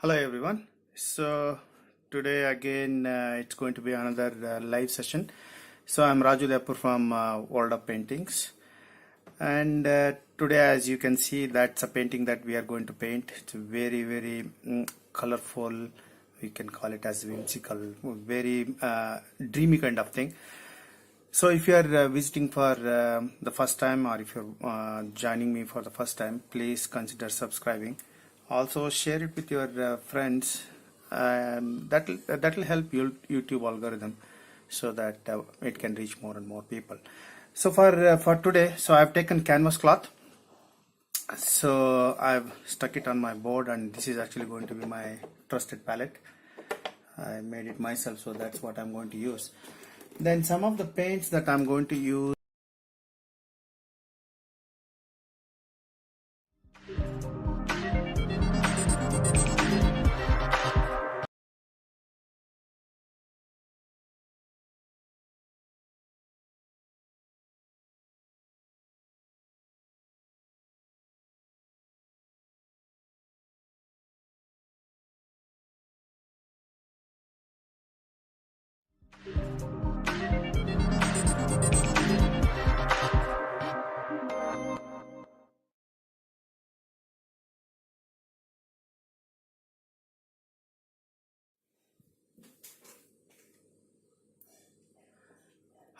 Hello everyone. So today again it's going to be another live session. So I'm Raju Lepur from World of Paintings, and today, as you can see, that's a painting that we are going to paint. It's very colorful. We can call it as whimsical, very dreamy kind of thing. So if you are visiting for the first time, or if you're joining me for the first time, please consider subscribing. Also share it with your friends. That'll help YouTube algorithm, so that it can reach more and more people. So for today, so I've taken canvas cloth. So I've stuck it on my board, and this is actually going to be my trusted palette. I made it myself, so that's what I'm going to use. Then some of the paints that I'm going to use.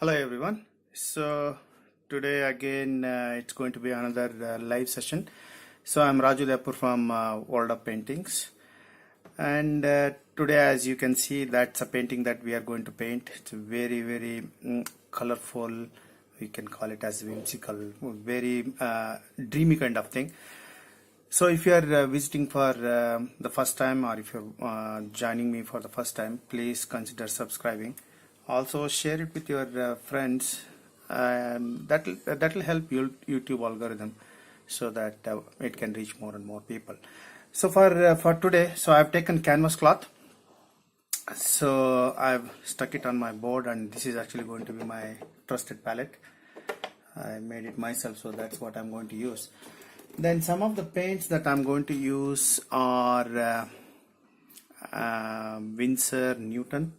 Hello everyone. So today again it's going to be another live session. So I'm Raju Lepur from World of Paintings, and today, as you can see, that's a painting that we are going to paint. It's very colorful. We can call it as whimsical, very dreamy kind of thing. So if you are visiting for the first time, or if you're joining me for the first time, please consider subscribing. Also share it with your friends. That'll help YouTube algorithm, so that it can reach more and more people. So for today, so I've taken canvas cloth. So I've stuck it on my board, and this is actually going to be my trusted palette. I made it myself, so that's what I'm going to use. Then some of the paints that I'm going to use are Winsor Newton.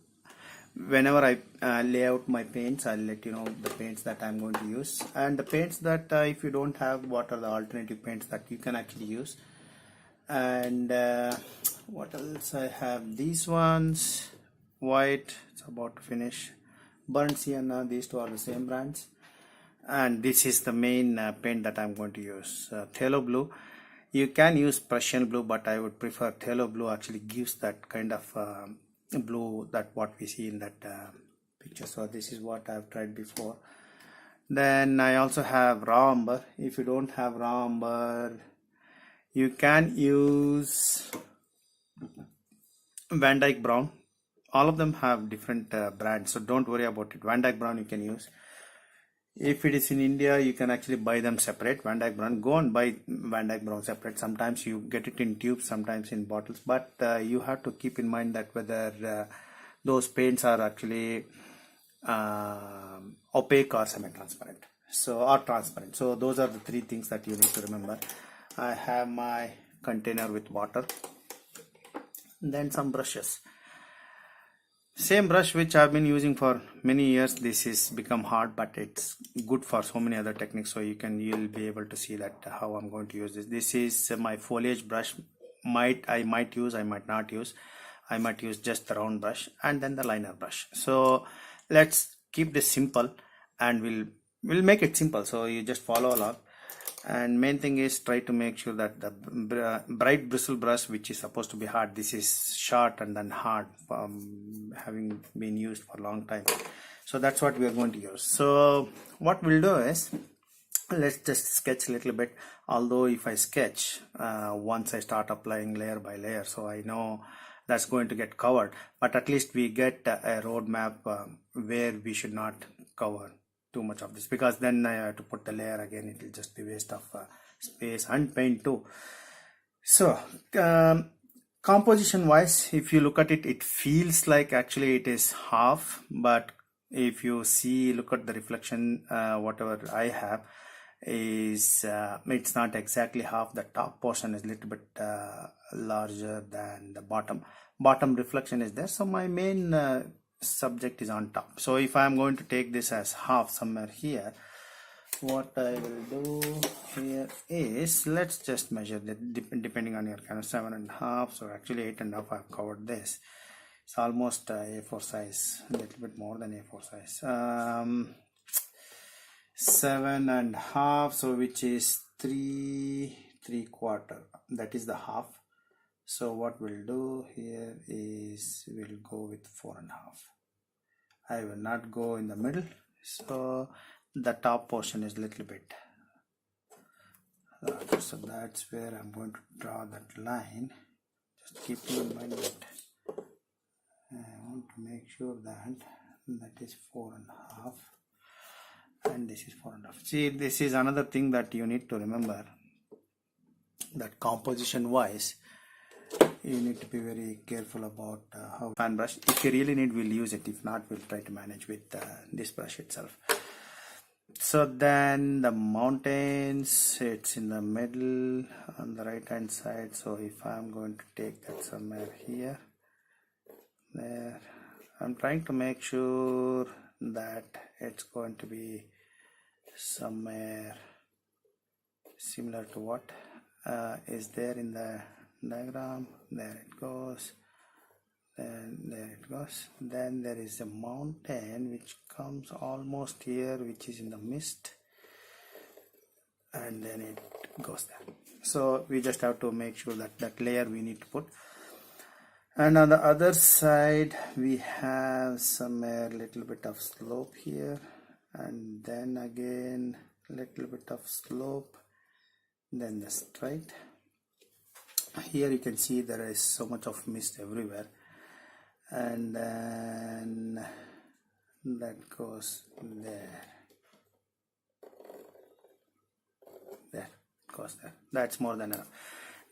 Whenever I lay out my paints, I'll let you know the paints that I'm going to use, and the paints that if you don't have, what are the alternative paints that you can actually use. And what else I have? These ones, white, it's about to finish. Burnt sienna, these two are the same brands. And this is the main paint that I'm going to use, Pthalo Blue. You can use Prussian blue, but I would prefer Pthalo Blue. Actually gives that kind of blue that what we see in that picture. So this is what I've tried before. Then I also have raw umber. If you don't have raw umber, you can use Vandyke Brown. All of them have different brands, so don't worry about it. Vandyke Brown you can use. If it is in India, you can actually buy them separate. Vandyke Brown, go and buy Vandyke Brown separate. Sometimes you get it in tubes, sometimes in bottles, but you have to keep in mind that whether those paints are actually opaque or semi-transparent, or transparent. So those are the three things that you need to remember. I have my container with water, then some brushes. Same brush which I've been using for many years. This is become hard, but it's good for so many other techniques, so you'll be able to see that how I'm going to use this. This is my foliage brush. I might use, I might not use. I might use just the round brush, and then the liner brush. So let's keep this simple, and we'll make it simple, so you just follow along. And main thing is, try to make sure that the bright bristle brush, which is supposed to be hard, this is short and then hard, having been used for a long time. So that's what we are going to use. So what we'll do is, let's just sketch a little bit. Although if I sketch, once I start applying layer by layer, so I know that's going to get covered, but at least we get a roadmap where we should not cover too much of this, because then I have to put the layer again. It will just be waste of space and paint too. So composition wise, if you look at it, it feels like actually it is half, but if you see, look at the reflection, whatever I have is it's not exactly half. The top portion is a little bit larger than the bottom reflection is there. So my main subject is on top. So if I am going to take this as half somewhere here, what I will do here is, let's just measure that depending on your kind of 7.5. So actually 8.5 I've covered this. It's almost A4 size, a little bit more than A4 size. 7.5, so which is 3/4, that is the half. So what we'll do here is we'll go with 4.5. I will not go in the middle, so the top portion is a little bit larger. So that's where I'm going to draw that line. Just keep in mind that I want to make sure that that is 4.5 and this is 4.5. See, this is another thing that you need to remember, that composition wise you need to be very careful about how fan brush. If you really need, we'll use it. If not, we'll try to manage with this brush itself. So then the mountains, it's in the middle on the right hand side. So if I'm going to take that somewhere here, there, I'm trying to make sure that it's going to be somewhere similar to what is there in the diagram. There it goes, then there it goes. Then there is a mountain which comes almost here, which is in the mist, and then it goes there. So we just have to make sure that that layer we need to put. And on the other side we have somewhere little bit of slope here, and then again little bit of slope, then the straight. Here you can see there is so much of mist everywhere, and then that goes there, there goes there. That's more than enough.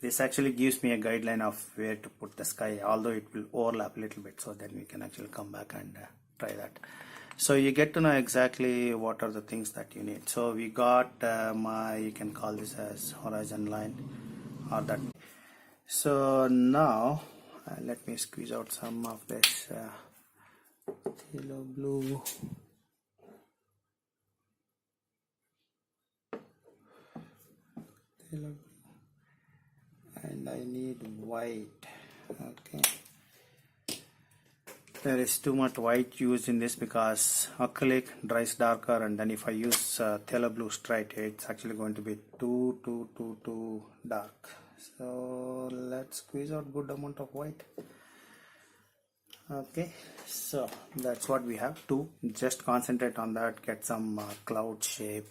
This actually gives me a guideline of where to put the sky, although it will overlap a little bit, so then we can actually come back and try that. So you get to know exactly what are the things that you need. So we got you can call this as horizon line or that. So now let me squeeze out some of this Pthalo Blue. And I need white. Okay, there is too much white used in this because acrylic dries darker, and then if I use Pthalo Blue straight, it's actually going to be too dark. So let's squeeze out good amount of white. Okay, so that's what we have to just concentrate on that, get some cloud shape,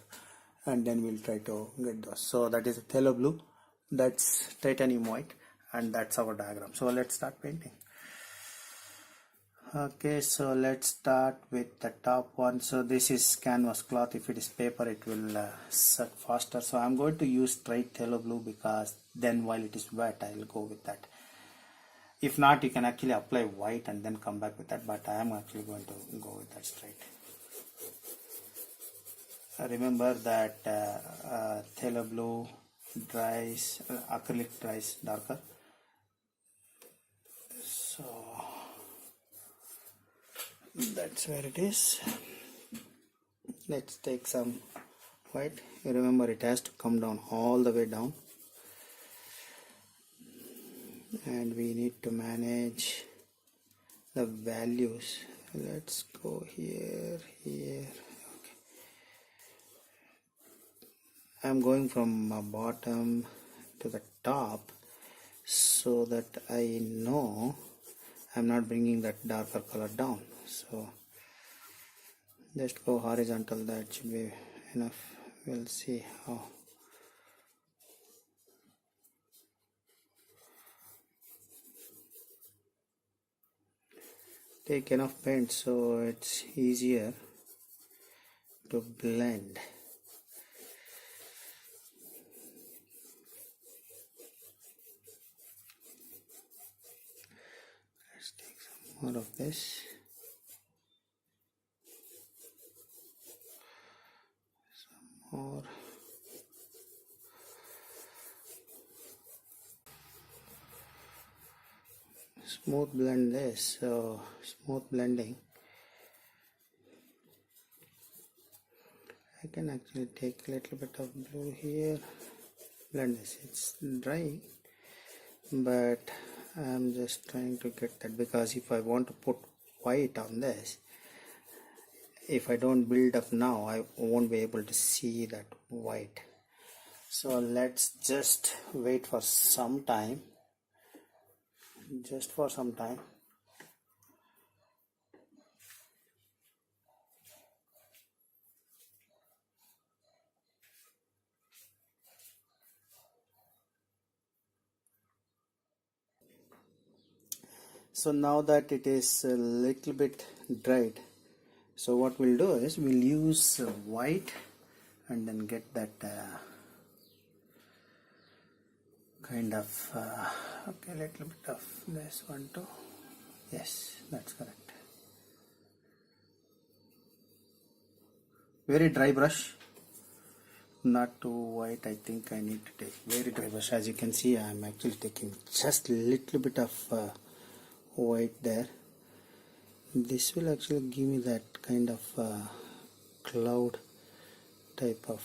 and then we'll try to get those. So that is Pthalo Blue, that's titanium white, and that's our diagram. So let's start painting. Okay, so let's start with the top one. So this is canvas cloth. If it is paper, it will set faster. So I'm going to use straight Pthalo Blue because then while it is wet, I will go with that. If not, you can actually apply white and then come back with that, but I am actually going to go with that straight. Remember that Pthalo Blue dries, acrylic dries darker. So that's where it is. Let's take some white. Remember, it has to come down all the way down, and we need to manage the values. Let's go here. Okay, I'm going from bottom to the top so that I know I'm not bringing that darker color down. So just go horizontal, that should be enough. We'll see how. Take enough paint so it's easier to blend. Let's take some more of this. Some more. Smooth blend this, so smooth blending. I can actually take a little bit of blue here, blend this. It's dry, but I'm just trying to get that, because if I want to put white on this, if I don't build up now, I won't be able to see that white. So let's just wait for some time, just for some time. So now that it is a little bit dried, so what we'll do is we'll use white and then get that kind of okay, little bit of this one too. Yes, that's correct. Very dry brush, not too white. I think I need to take very dry brush. As you can see, I'm actually taking just a little bit of white there. This will actually give me that kind of cloud type of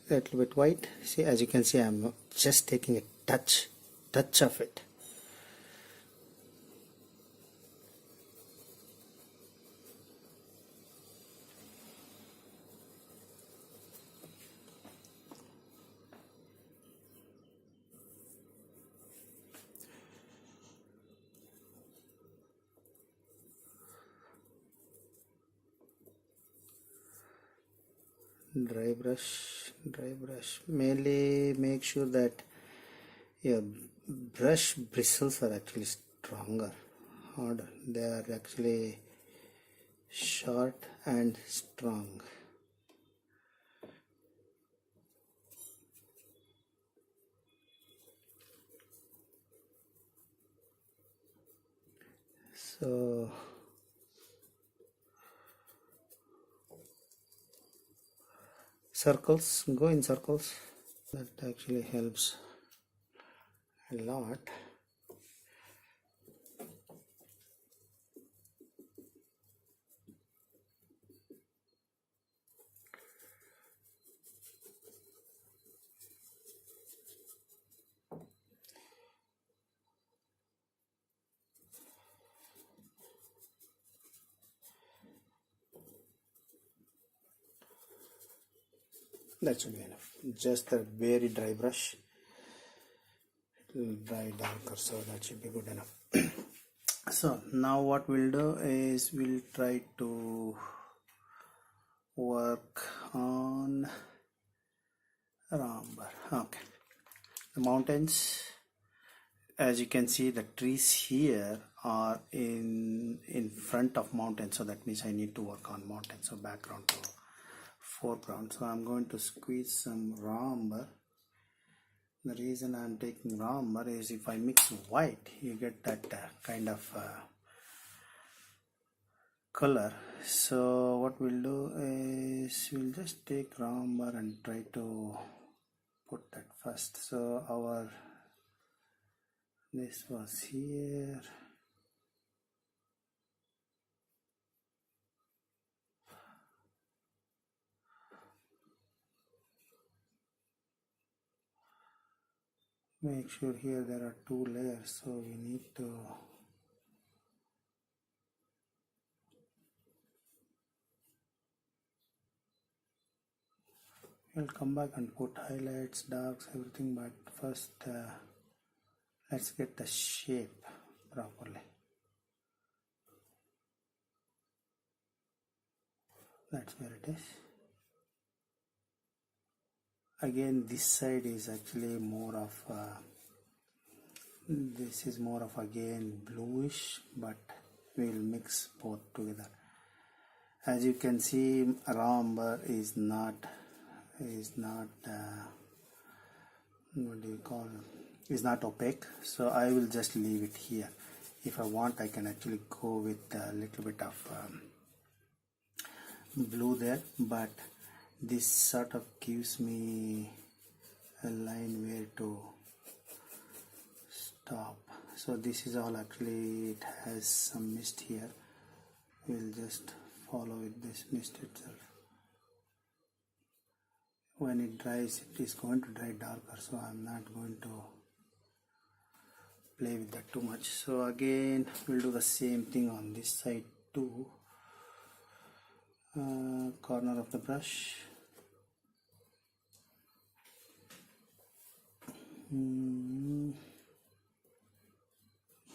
little bit white. See, as you can see, I'm just taking a touch of it. Dry brush. Mainly make sure that your brush bristles are actually stronger, harder. They are actually short and strong. So circles, go in circles. That actually helps a lot. That should be enough. Just a very dry brush, dry darker, so that should be good enough. So now what we'll do is we'll try to work on Umber. Okay, the mountains. As you can see, the trees here are in front of mountains, so that means I need to work on mountains. So background to foreground. So I'm going to squeeze some raw umber. The reason I'm taking raw umber is if I mix white, you get that kind of color. So what we'll do is we'll just take raw umber and try to put that first. So this was here. Make sure here there are 2 layers, so we need to we'll come back and put highlights, darks, everything, but first let's get the shape properly. That's where it is. Again, this side is actually more of this is more of again bluish, but we will mix both together. As you can see, raw umber is not what do you call, is not opaque, so I will just leave it here. If I want, I can actually go with a little bit of blue there, but this sort of gives me a line where to stop. So this is all, actually it has some mist here. We'll just follow with this mist itself. When it dries, it is going to dry darker, so I'm not going to play with that too much. So again, we'll do the same thing on this side too. Corner of the brush.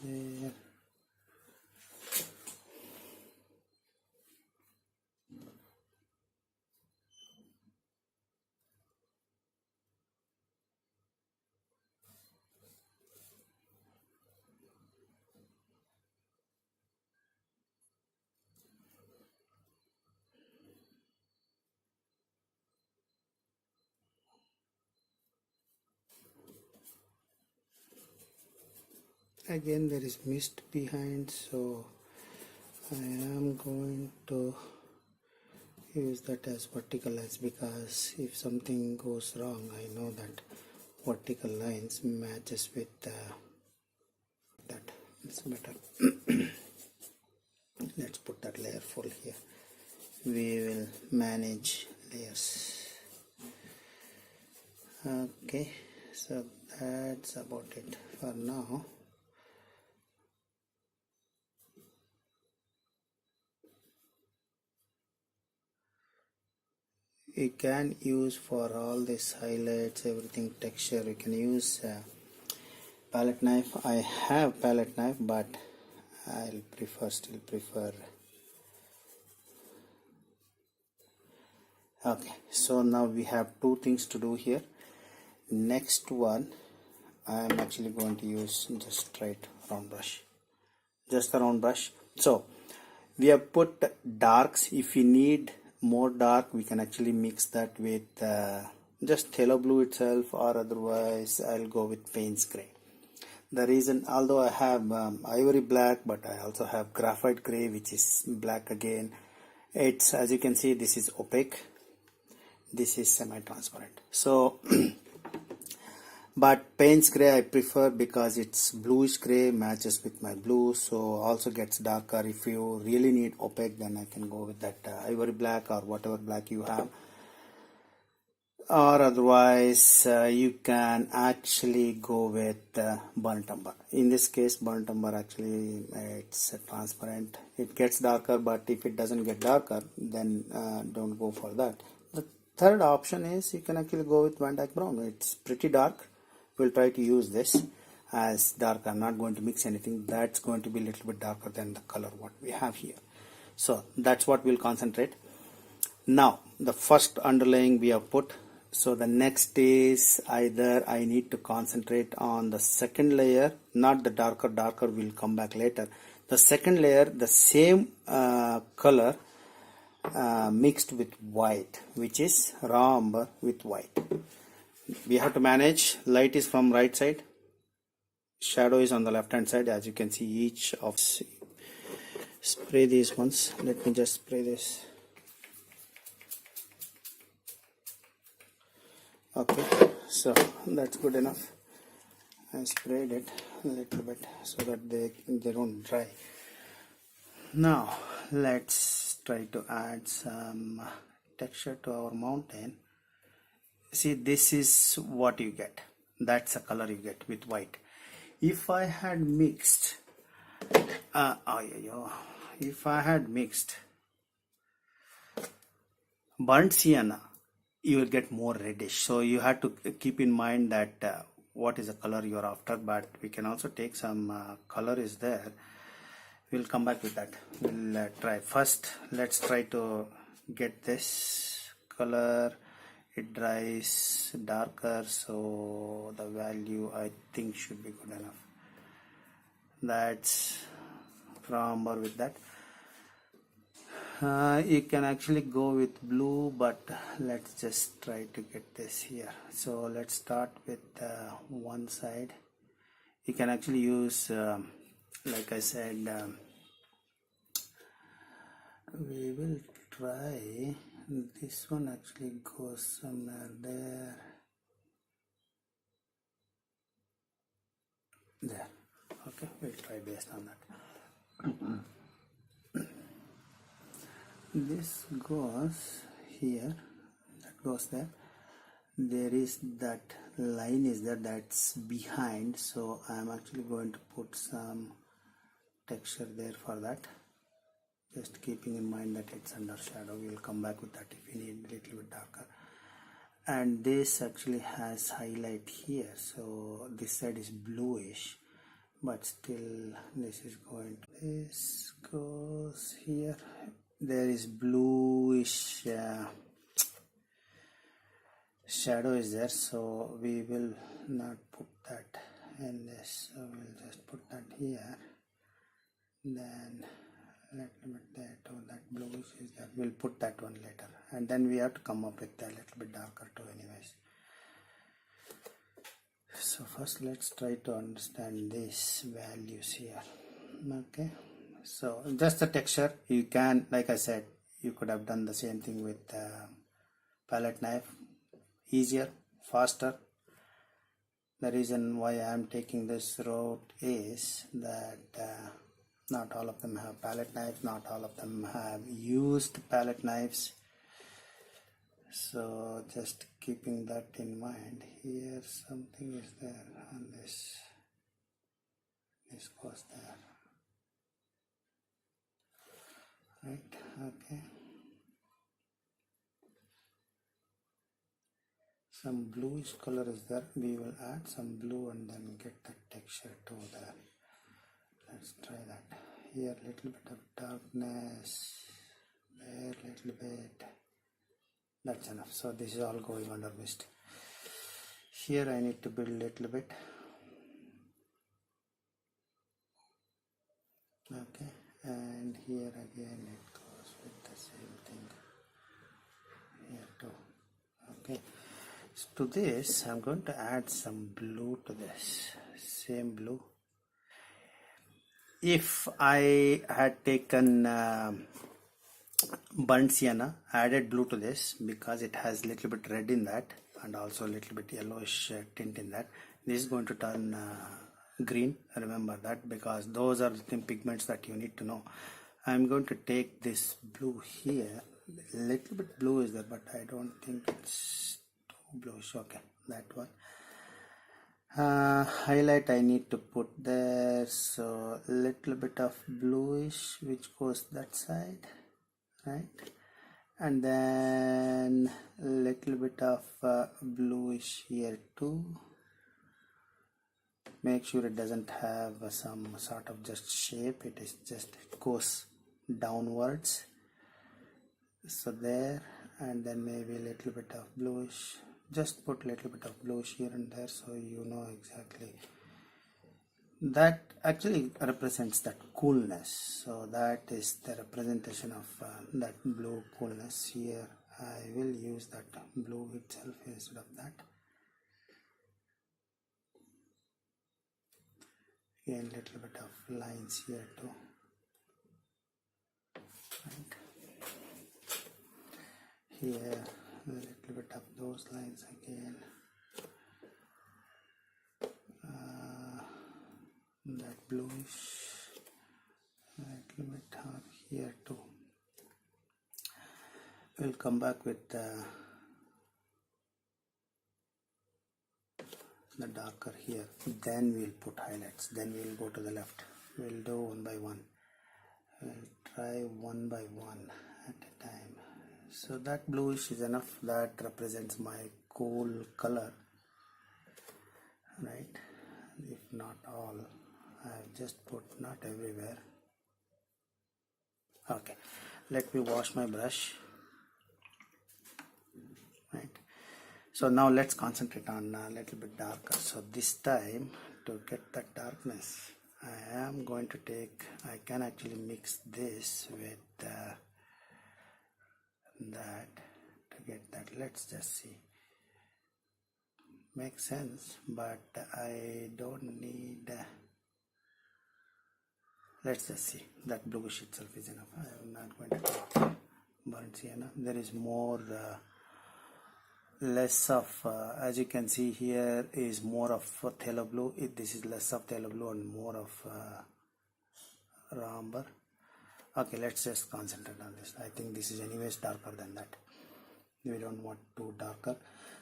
There. Again, there is mist behind, so I am going to use that as vertical lines, because if something goes wrong, I know that vertical lines matches with that. It's better. Let's put that layer full here. We will manage layers. Okay, so that's about it for now. You can use for all these highlights, everything, texture, you can use palette knife. I have palette knife, but I'll still prefer. Okay, so now we have two things to do here. Next one, I am actually going to use just straight round brush, just a round brush. So we have put darks. If we need more dark, we can actually mix that with just Pthalo Blue itself, or otherwise I'll go with Payne's gray. The reason, although I have ivory black, but I also have graphite gray, which is black again. It's, as you can see, this is opaque, this is semi-transparent. So but Payne's gray I prefer because it's bluish gray, matches with my blue, so also gets darker. If you really need opaque, then I can go with that ivory black or whatever black you have, or otherwise you can actually go with burnt umber. In this case, burnt umber actually it's transparent, it gets darker, but if it doesn't get darker, then don't go for that. The third option is you can actually go with Vandyke Brown. It's pretty dark. We'll try to use this as dark. I'm not going to mix anything. That's going to be a little bit darker than the color what we have here. So that's what we'll concentrate. Now the first underlaying we have put. So the next is either I need to concentrate on the second layer, not the darker will come back later. The second layer, the same color mixed with white, which is raw umber with white. We have to manage. Light is from right side, shadow is on the left hand side. As you can see, each of spray these ones. Let me just spray this. Okay, so that's good enough. I sprayed it a little bit so that they don't dry. Now let's try to add some texture to our mountain. See, this is what you get. That's the color you get with white. If I had mixed burnt sienna, you will get more reddish. So you have to keep in mind that what is the color you are after, but we can also take some color is there. We'll come back with that. We'll try. First, let's try to get this color. It dries darker, so the value I think should be good enough. That's from umber with that. You can actually go with blue, but let's just try to get this here. So let's start with one side. You can actually use like I said, we will try this one. Actually goes somewhere there. Okay, we'll try based on that. This goes here, that goes there. There is that line is there, that's behind, so I'm actually going to put some texture there for that, just keeping in mind that it's under shadow. We'll come back with that if we need a little bit darker. And this actually has highlight here, so this side is bluish, but still this is going to, this goes here. There is bluish shadow is there, so we will not put that in this, so we'll just put that here. Then let me put that, oh, that bluish is there, we'll put that one later, and then we have to come up with a little bit darker too anyways. So first let's try to understand these values here. Okay, so just the texture, you can, like I said, you could have done the same thing with palette knife, easier, faster. The reason why I am taking this route is that not all of them have palette knives, not all of them have used palette knives, so just keeping that in mind. Here something is there, and this goes there, right? Okay, some bluish color is there, we will add some blue and then get the texture to there. Let's try that. Here little bit of darkness, there little bit, that's enough. So this is all going under mist. Here I need to build a little bit. Okay, and here again it goes with the same thing here too. Okay, so to this I'm going to add some blue to this, same blue. If I had taken burnt sienna, added blue to this, because it has little bit red in that and also a little bit yellowish tint in that, this is going to turn green. Remember that, because those are the pigments that you need to know. I'm going to take this blue here, little bit blue is there, but I don't think it's too bluish. Okay, that one. Highlight I need to put there, so little bit of bluish which goes that side, right? And then little bit of bluish here too. Make sure it doesn't have some sort of just shape, it is just, it goes downwards, so there. And then maybe a little bit of bluish, just put a little bit of bluish here and there, so you know exactly. That actually represents that coolness, so that is the representation of that blue coolness. Here I will use that blue itself instead of that. Again little bit of lines here too, right? Here a little bit of those lines again, that bluish, a little bit of here too. We'll come back with the darker here, then we'll put highlights, then we'll go to the left. We'll do one by one, we'll try one by one at a time. So that bluish is enough, that represents my cool color, right? If not all, I've just put, not everywhere. Okay, let me wash my brush, right? So now let's concentrate on a little bit darker. So this time, to get that darkness, I am going to take, I can actually mix this with that to get that. Let's just see. Makes sense, but I don't need let's just see. That bluish itself is enough. I am not going to take burnt sienna. There is more less of as you can see here is more of Pthalo Blue. This is less of Pthalo Blue and more of Umber. Okay, let's just concentrate on this. I think this is anyways darker than that. We don't want too darker.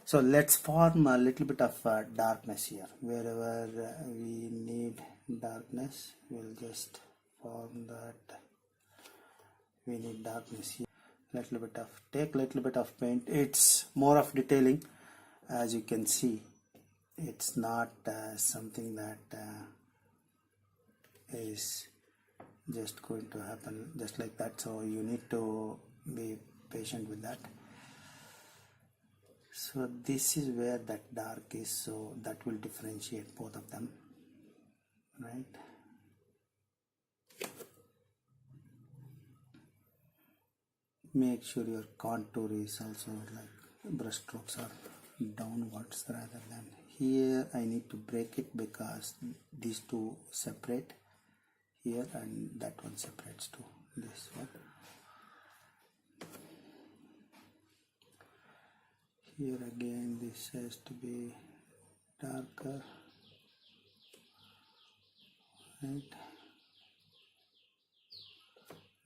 So let's form a little bit of darkness here. Wherever we need darkness, we'll just form that. We need darkness here. Take little bit of paint. It's more of detailing. As you can see, it's not something that is just going to happen just like that. So you need to be patient with that. So this is where that dark is, so that will differentiate both of them, right? Make sure your contour is also like brush strokes are downwards rather than here. I need to break it because these two separate here and that one separates to this one. Here again this has to be darker, right?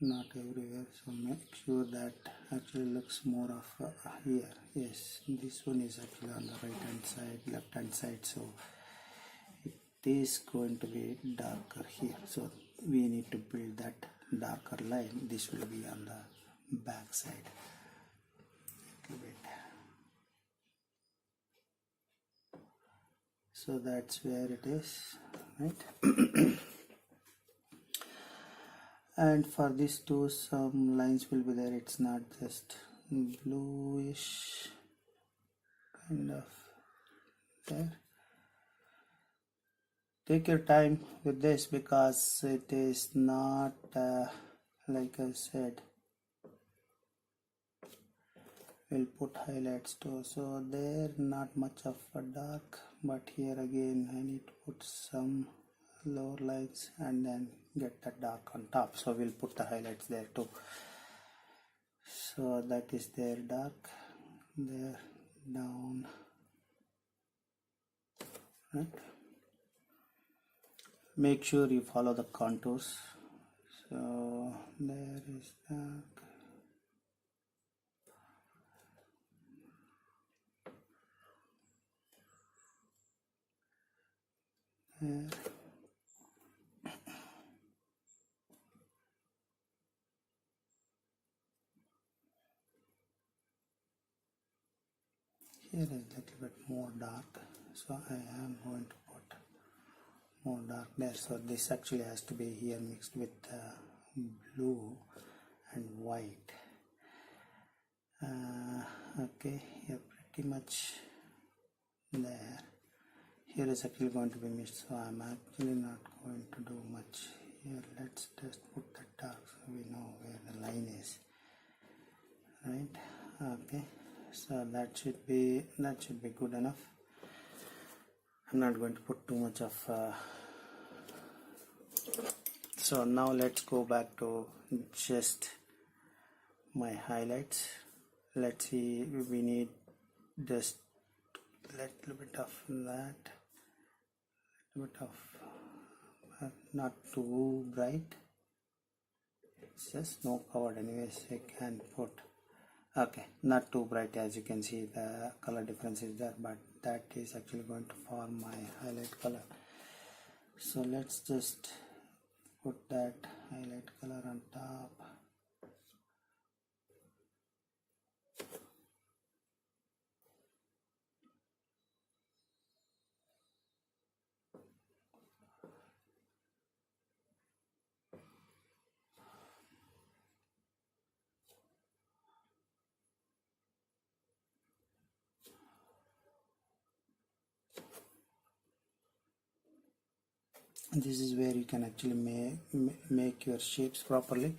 Not everywhere, so make sure that actually looks more of here. Yes, this one is actually on the right hand side, left hand side, so it is going to be darker here. So we need to build that darker line. This will be on the back side a little bit. So that's where it is, right? And for these two, some lines will be there. It's not just bluish kind of there. Take your time with this because it is not like I said, we'll put highlights too, so there not much of a dark, but here again I need to put some lower lines and then get that dark on top, so we'll put the highlights there too. So that is there, dark there, down, right? Make sure you follow the contours. So there is dark, there. Here is a little bit more dark, so I am going to put more dark there. So this actually has to be here mixed with blue and white. Okay, here pretty much there. Here is actually going to be mixed, so I'm actually not going to do much here. Let's just put the dark so we know where the line is, right? Okay. So that should be good enough. I'm not going to put too much of so now let's go back to just my highlights. Let's see, we need just a little bit of that, little bit of not too bright. It's just no covered anyways. I can put okay, not too bright. As you can see, the color difference is there, but that is actually going to form my highlight color. So let's just put that highlight color on top. This is where you can actually make your shapes properly.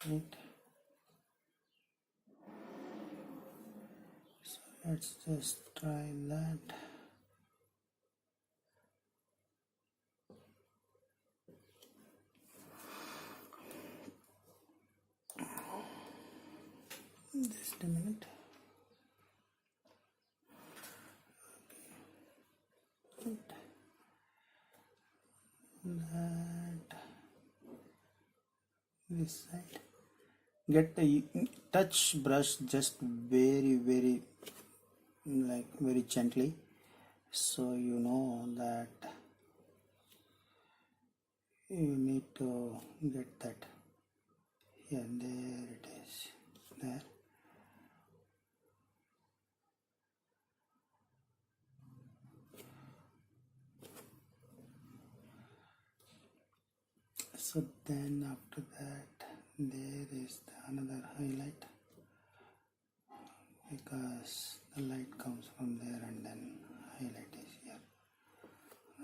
Right. So let's just try that. Just a minute. Okay. That this side. Get the touch brush just very like very gently, so you know that you need to get that here. There it is. There. So then after that there is another highlight, because the light comes from there and then highlight is here,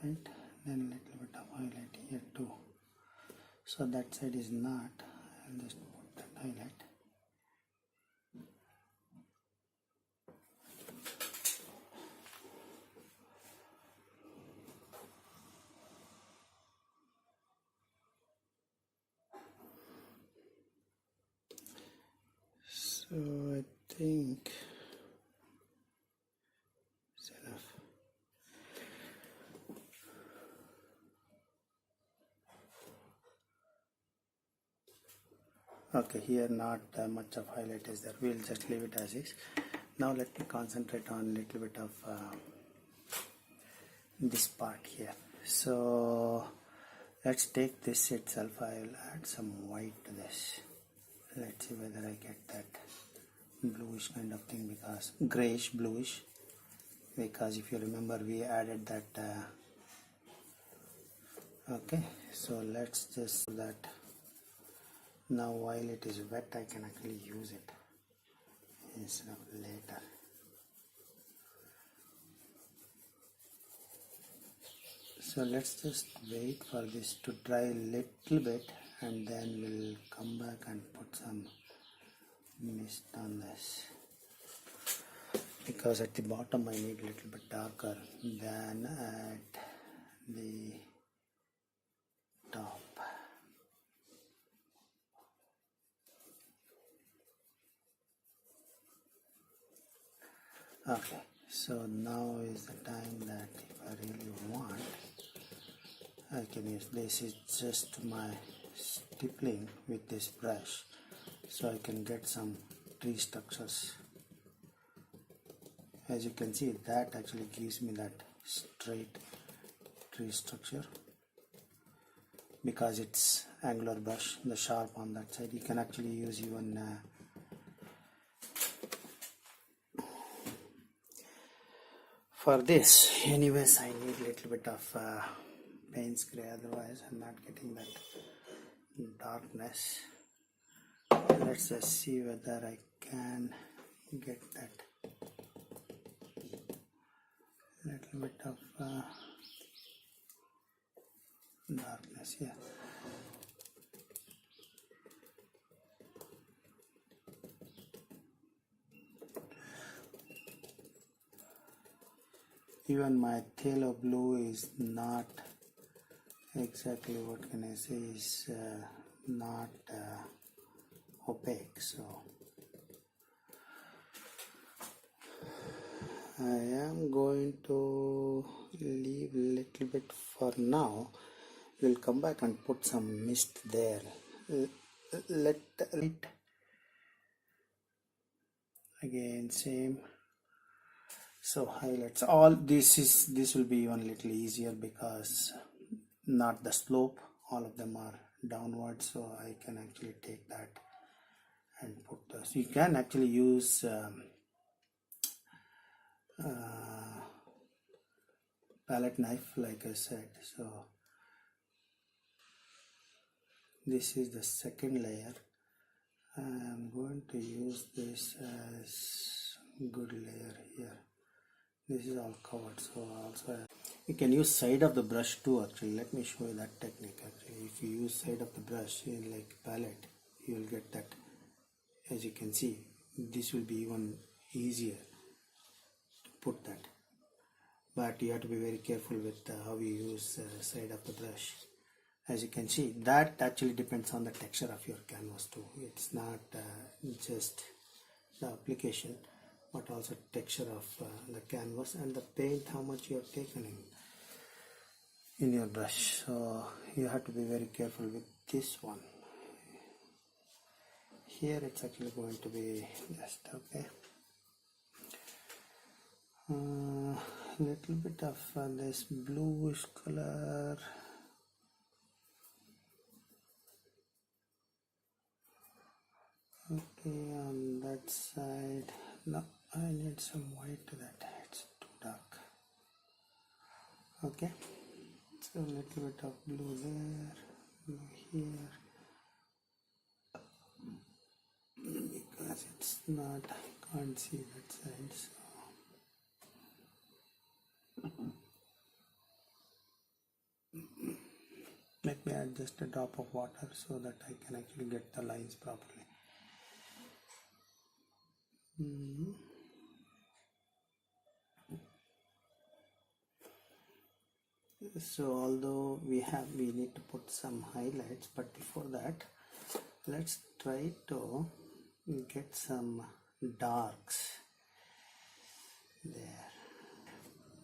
right? Then little bit of highlight here too. So that side is not, I'll just put that highlight. So I think it's enough. Okay, here not much of highlight is there. We'll just leave it as is. Now let me concentrate on little bit of this part here. So let's take this itself. I'll add some white to this. Let's see whether I get that bluish kind of thing, because grayish bluish, because if you remember we added that okay. So let's just do that. Now while it is wet I can actually use it instead of later. So let's just wait for this to dry a little bit, and then we'll come back and put some mist on this, because at the bottom I need a little bit darker than at the top. Okay, so now is the time that if I really want, I can use this. Is just my stippling with this brush, so I can get some tree structures. As you can see, that actually gives me that straight tree structure, because it's angular brush, the sharp on that side. You can actually use even for this. Anyways, I need a little bit of Payne's gray, otherwise I'm not getting that darkness. Let's just see whether I can get that little bit of darkness here. Even my Pthalo Blue is not exactly, what can I say, is not opaque, so I am going to leave a little bit for now. We'll come back and put some mist there. Let it again same. So highlights, all this will be even little easier, because not the slope, all of them are downward, so I can actually take that and put this. You can actually use palette knife, like I said. So this is the second layer. I am going to use this as good layer here. This is all covered, so also you can use side of the brush too. Actually, let me show you that technique. Actually, if you use side of the brush like palette, you will get that. As you can see, this will be even easier to put that, but you have to be very careful with how you use the side of the brush. As you can see, that actually depends on the texture of your canvas too. It's not just the application, but also texture of the canvas and the paint, how much you have taken in your brush. So you have to be very careful with this one. Here it's actually going to be just okay. Little bit of this bluish color. Okay, on that side. No, I need some white to that. It's too dark. Okay, so a little bit of blue there, blue here. Because it's not, I can't see that side, so let me add just a drop of water so that I can actually get the lines properly. So although we need to put some highlights, but before that let's try to get some darks there.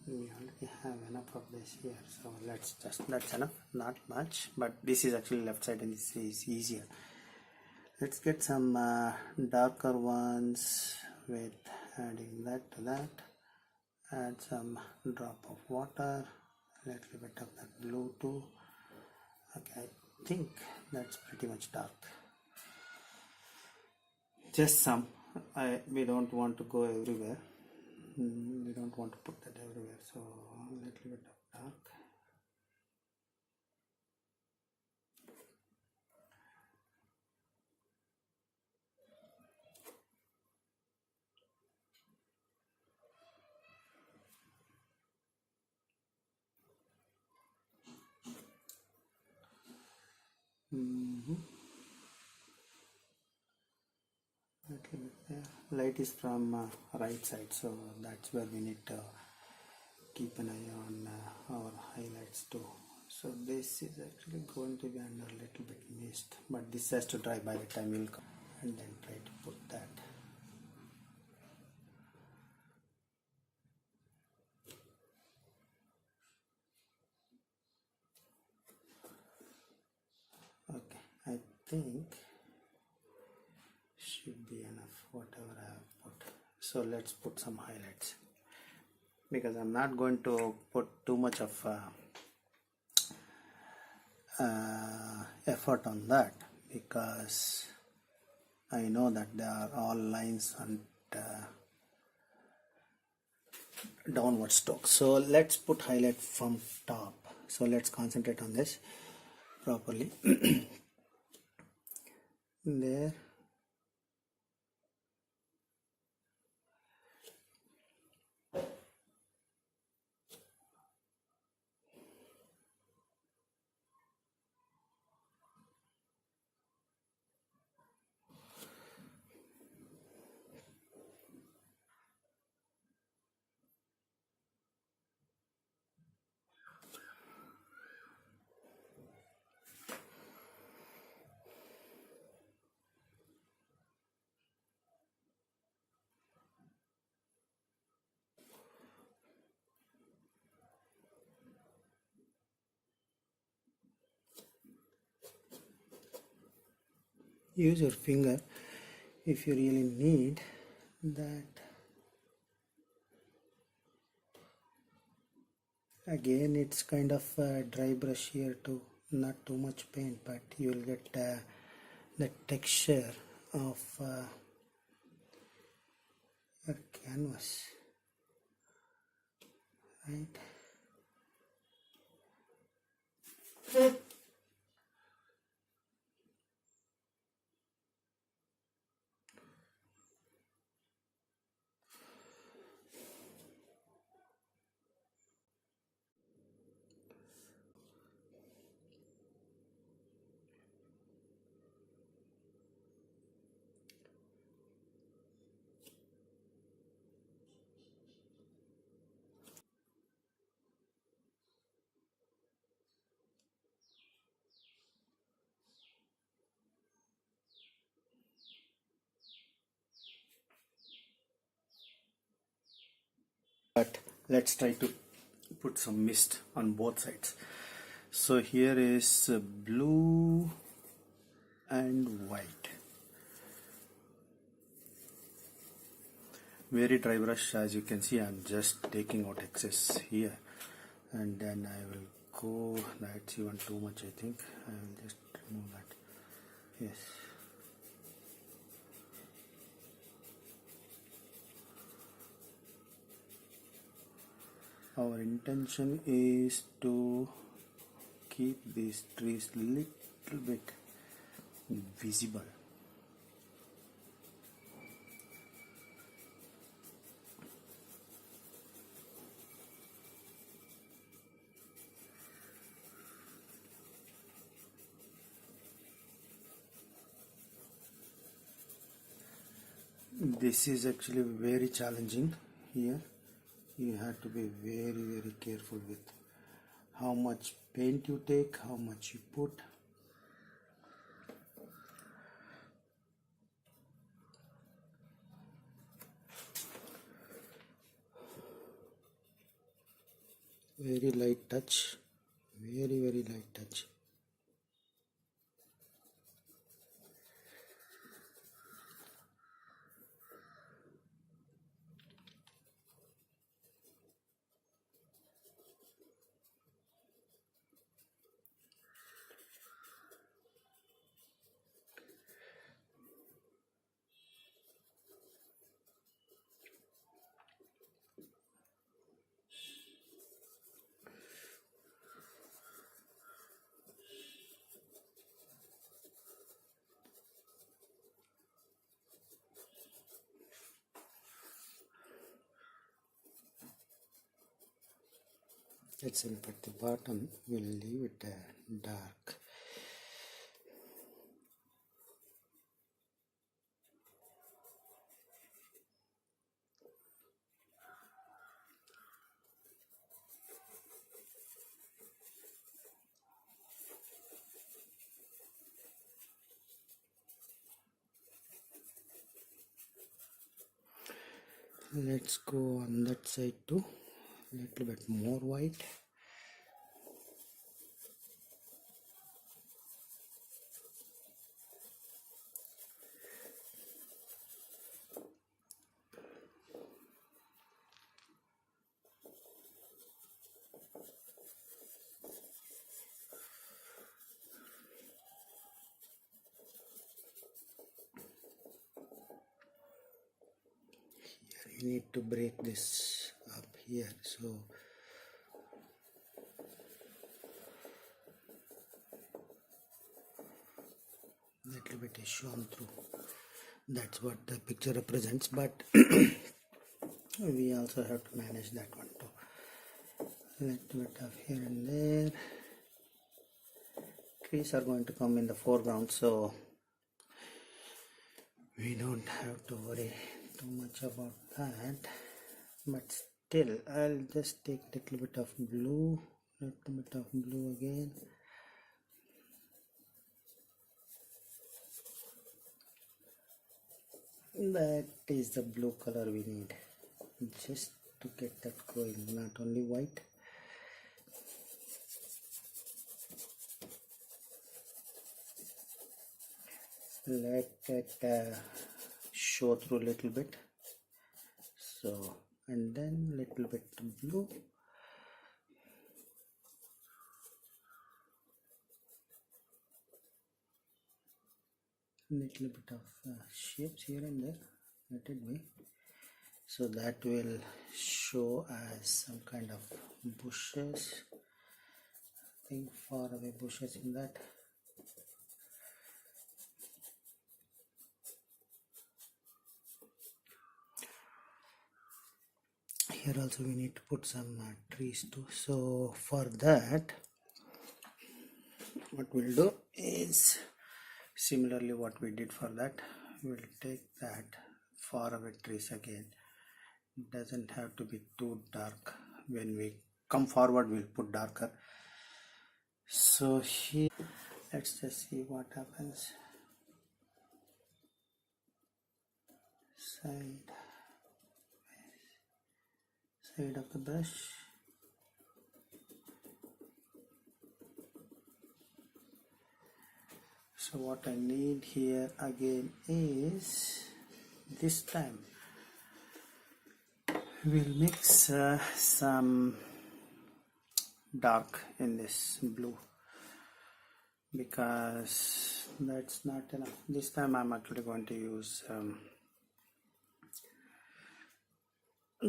We already have enough of this here, so let's just, that's enough, not much, but this is actually left side and this is easier. Let's get some darker ones with adding that to that. Add some drop of water, a little bit of that blue too. Okay, I think that's pretty much dark. Just some. We don't want to go everywhere. We don't want to put that everywhere, so a little bit of dark. Little bit there. Light is from right side, so that's where we need to keep an eye on our highlights too. So this is actually going to be under a little bit mist, but this has to dry by the time you'll come and then try to put that. Okay, I think should be enough whatever I have put. So let's put some highlights, because I'm not going to put too much of effort on that, because I know that they are all lines and downward strokes. So let's put highlight from top. So let's concentrate on this properly. There. Use your finger if you really need that. Again, it's kind of a dry brush here too, not too much paint, but you will get the texture of your canvas, right? but let's try to put some mist on both sides. So here is blue and white. Very dry brush, as you can see. I'm just taking out excess here, and then I will go. That's even too much, I think. I will just remove that. Yes. Our intention is to keep these trees little bit visible. This is actually very challenging here. You have to be very careful with how much paint you take, how much you put. Very light touch, very light touch. Let's look at the bottom. We'll leave it dark. Let's go on that side too. A little bit more white. You need to break this up here, so little bit is shown through. That's what the picture represents, but we also have to manage that one too. Little bit of here and there. Trees are going to come in the foreground, so we don't have to worry too much about that. But still, I'll just take a little bit of blue, again. That is the blue color we need, just to get that going, not only white. Let it show through a little bit. So, and then little bit blue. Little bit of shapes here and there, let it be. So that will show as some kind of bushes. I think far away bushes in that. Here also we need to put some trees too. So for that, what we'll do is similarly what we did for that, we'll take that far away trees again. It doesn't have to be too dark. When we come forward, we'll put darker. So here, let's just see what happens. side of the brush. So what I need here again is, this time we'll mix some dark in this blue, because that's not enough. This time I'm actually going to use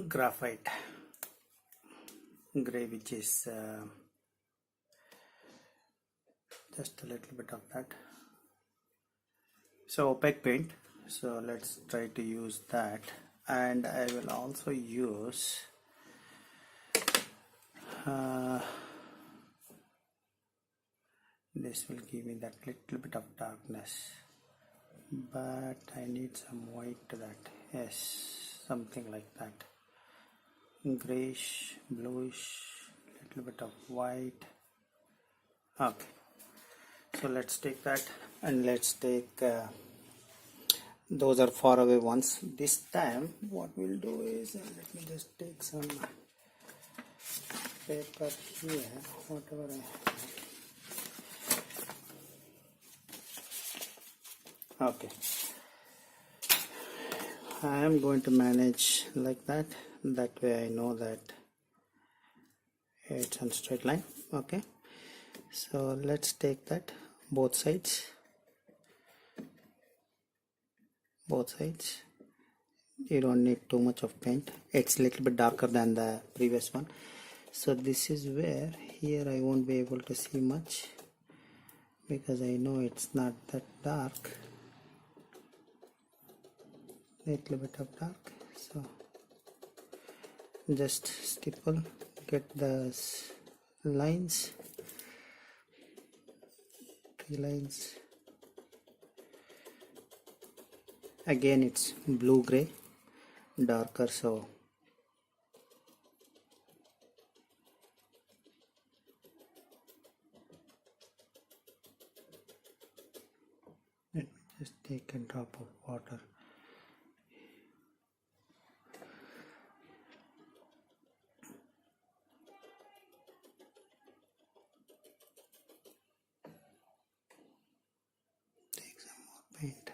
graphite gray, which is just a little bit of that. So opaque paint, so let's try to use that. And I will also use this will give me that little bit of darkness, but I need some white to that. Yes, something like that, grayish, bluish, little bit of white. Okay, so let's take that, and let's take those are far away ones. This time what we'll do is, let me just take some paper here, whatever I have. Okay, I am going to manage like that. That way I know that it's on straight line. Okay, so let's take that, both sides. You don't need too much of paint. It's a little bit darker than the previous one, so this is where here I won't be able to see much, because I know it's not that dark. Little bit of dark, so just stipple, get the lines, 3 lines. Again it's blue gray, darker, so let me just take a drop of water. Take some more paint.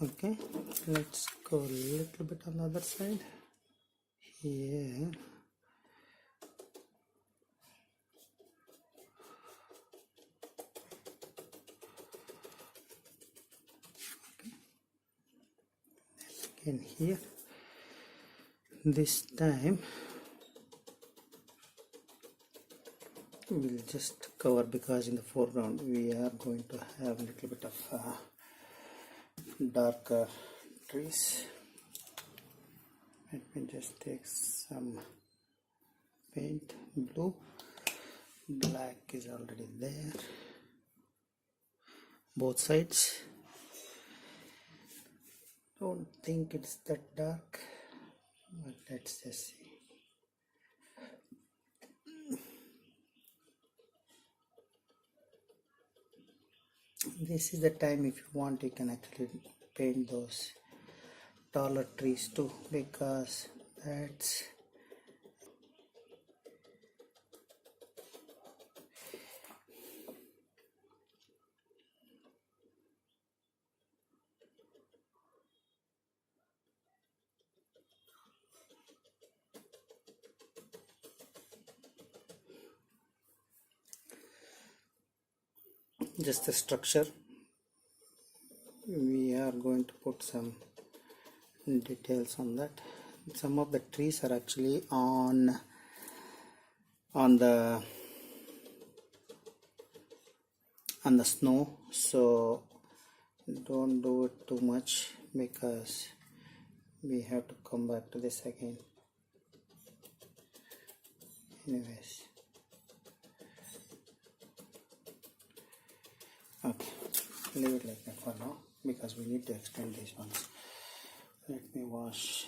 Okay, let's go a little bit on the other side here. Okay. Again here, this time we'll just cover, because in the foreground we are going to have a little bit of darker trees. Let me just take some paint, blue, black is already there, both sides. Don't think it's that dark, but let's just see. This is the time, if you want, you can actually paint those taller trees too, because that's just the structure. We are going to put some details on that. Some of the trees are actually on the snow, so don't do it too much, because we have to come back to this again. Anyways, okay, leave it like that for now, because we need to extend these ones. Let me wash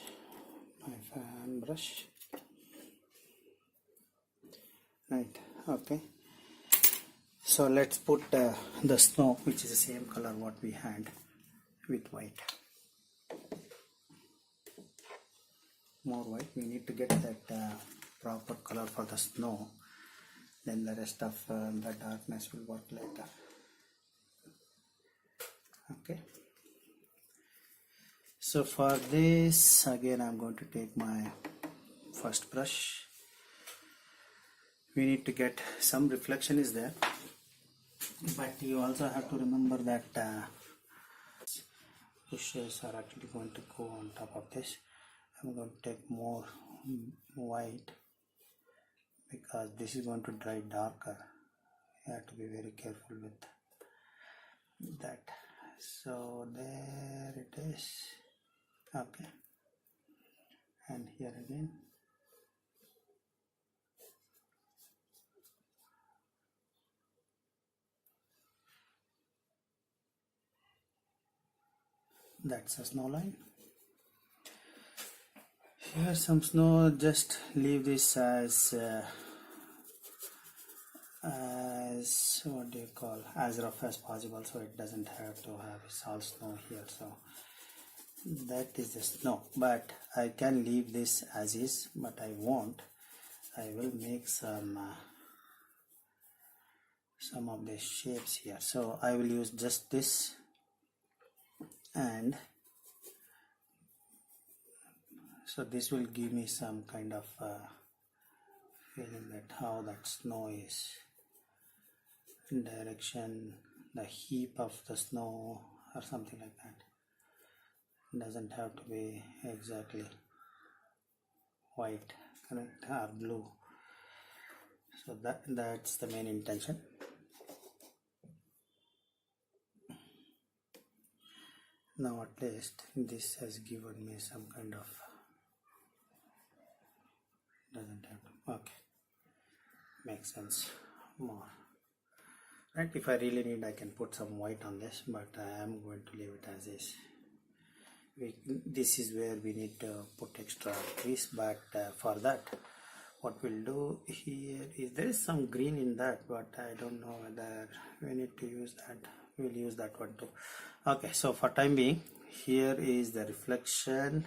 my fan brush. Right, okay, So let's put the snow, which is the same color what we had, with white. More white. We need to get that proper color for the snow. Then the rest of the darkness will work later. Okay. So for this, again, I'm going to take my first brush. We need to get some reflection is there, but you also have to remember that bushes are actually going to go on top of this. I'm going to take more white because this is going to dry darker. You have to be very careful with that. So there it is. Okay, and here again. That's a snow line. Here's some snow. Just leave this as what do you call, as rough as possible, so it doesn't have to have all snow here. So that is the snow, but I can leave this as is, but I won't. I will make some of the shapes here. So I will use just this, and so this will give me some kind of feeling that how that snow is direction, the heap of the snow or something like that. It doesn't have to be exactly white, correct, or blue. So that's the main intention. Now at least this has given me some kind of, doesn't have to, okay, makes sense more. Right, if I really need, I can put some white on this, but I am going to leave it as is. This is where we need to put extra trees, but for that, what we'll do here is, there is some green in that, but I don't know whether we need to use that. We'll use that one too. Okay, so for time being, here is the reflection.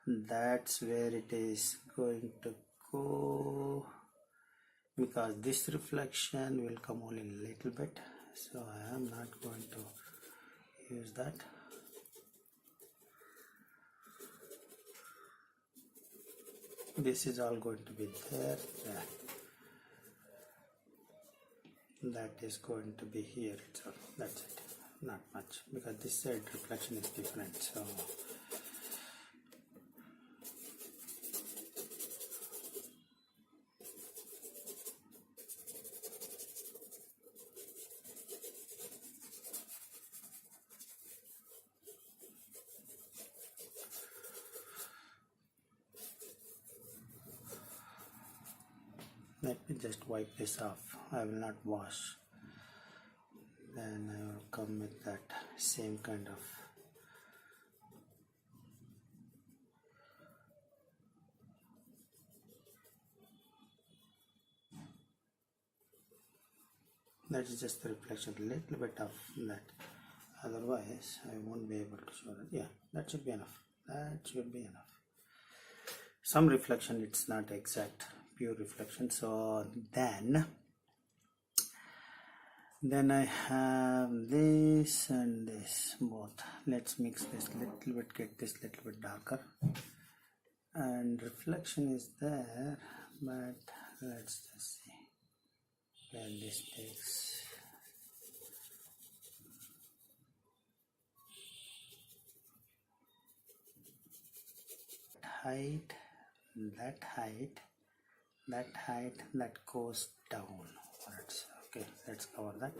That's where it is going to go, because this reflection will come only a little bit, so I am not going to use that. This is all going to be there. That is going to be here itself. That's it. Not much, because this side reflection is different. So let me just wipe this off. I will not wash. Then I will come with that same kind of that is just the reflection, a little bit of that. Otherwise I won't be able to show that. Yeah, that should be enough. That should be enough. Some reflection, it's not exact pure reflection. So then I have this and this both. Let's mix this little bit, get this little bit darker, and reflection is there, but let's just see where this takes. Height, that height, that goes down. Okay, let's cover that,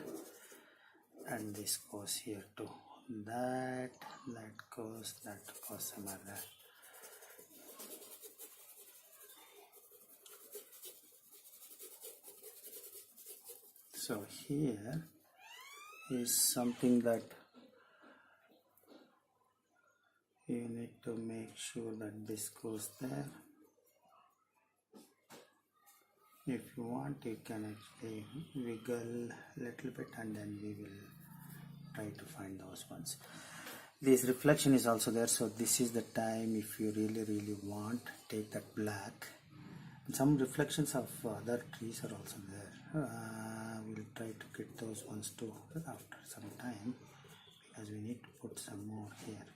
and this goes here too. That goes somewhere there. So here is something that you need to make sure that this goes there. If you want, you can actually wiggle a little bit, and then we will try to find those ones. This reflection is also there, so this is the time if you really want, take that black. Some reflections of other trees are also there. We'll try to get those ones too after some time, because we need to put some more here.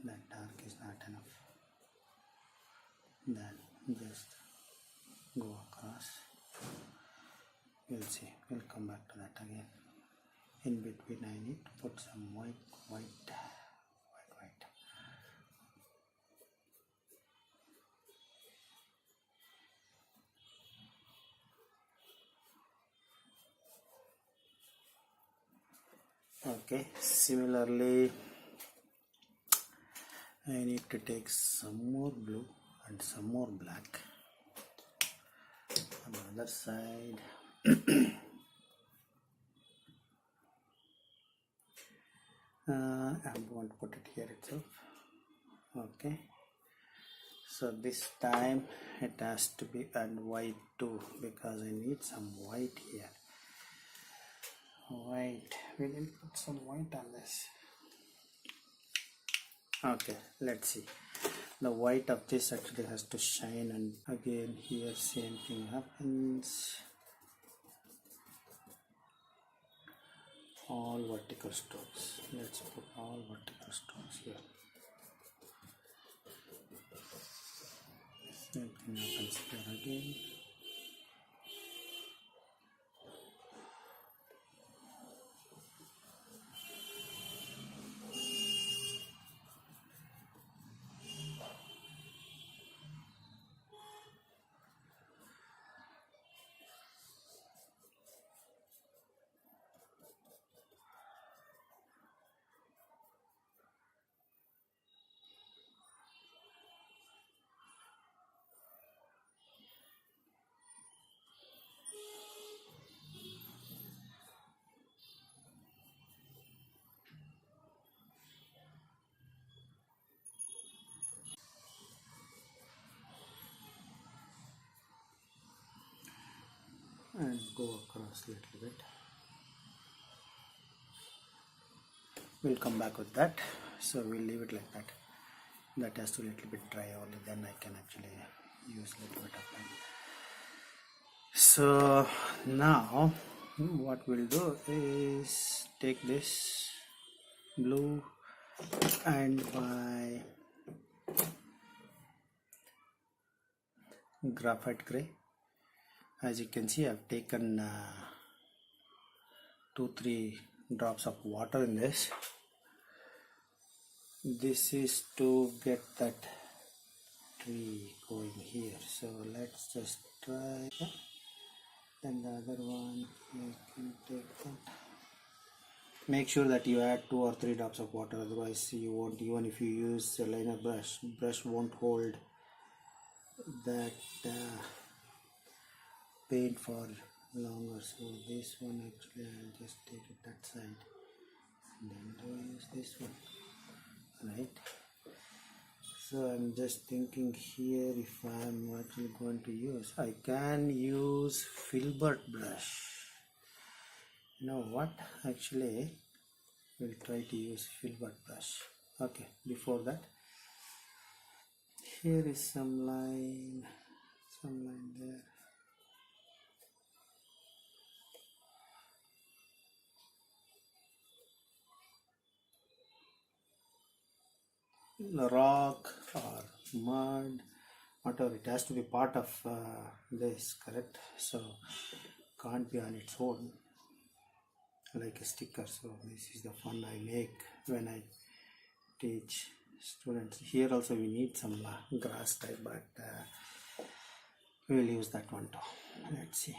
That dark is not enough. Then just go across. We'll see, we'll come back to that again. In between I need to put some white. Okay, similarly I need to take some more blue and some more black on the other side. I'm going to put it here itself. Okay, so this time it has to be, and white too, because I need some white here. White, we didn't put some white on this. Okay, let's see. The white of this actually has to shine, and again here same thing happens. All vertical strokes. Let's put all vertical strokes here. Same thing happens here again. And go across a little bit. We'll come back with that, so we'll leave it like that. That has to a little bit dry only, then I can actually use a little bit of that. So now what we'll do is take this blue and my graphite gray. As you can see, I've taken 2-3 drops of water in this. This is to get that tree going here. So let's just try that. Then the other one, you can take that. Make sure that you add 2 or 3 drops of water, otherwise you won't, even if you use a liner brush won't hold that paint for longer. So this one actually I'll just take it that side and then do use this one, right? So I'm just thinking here, if I'm actually going to use, I can use filbert brush. You know what, actually we'll try to use filbert brush. Okay, before that, here is some line there. The rock or mud, whatever, it has to be part of this, correct? So can't be on its own like a sticker. So this is the fun I make when I teach students. Here also we need some grass type, but we will use that one too. Let's see.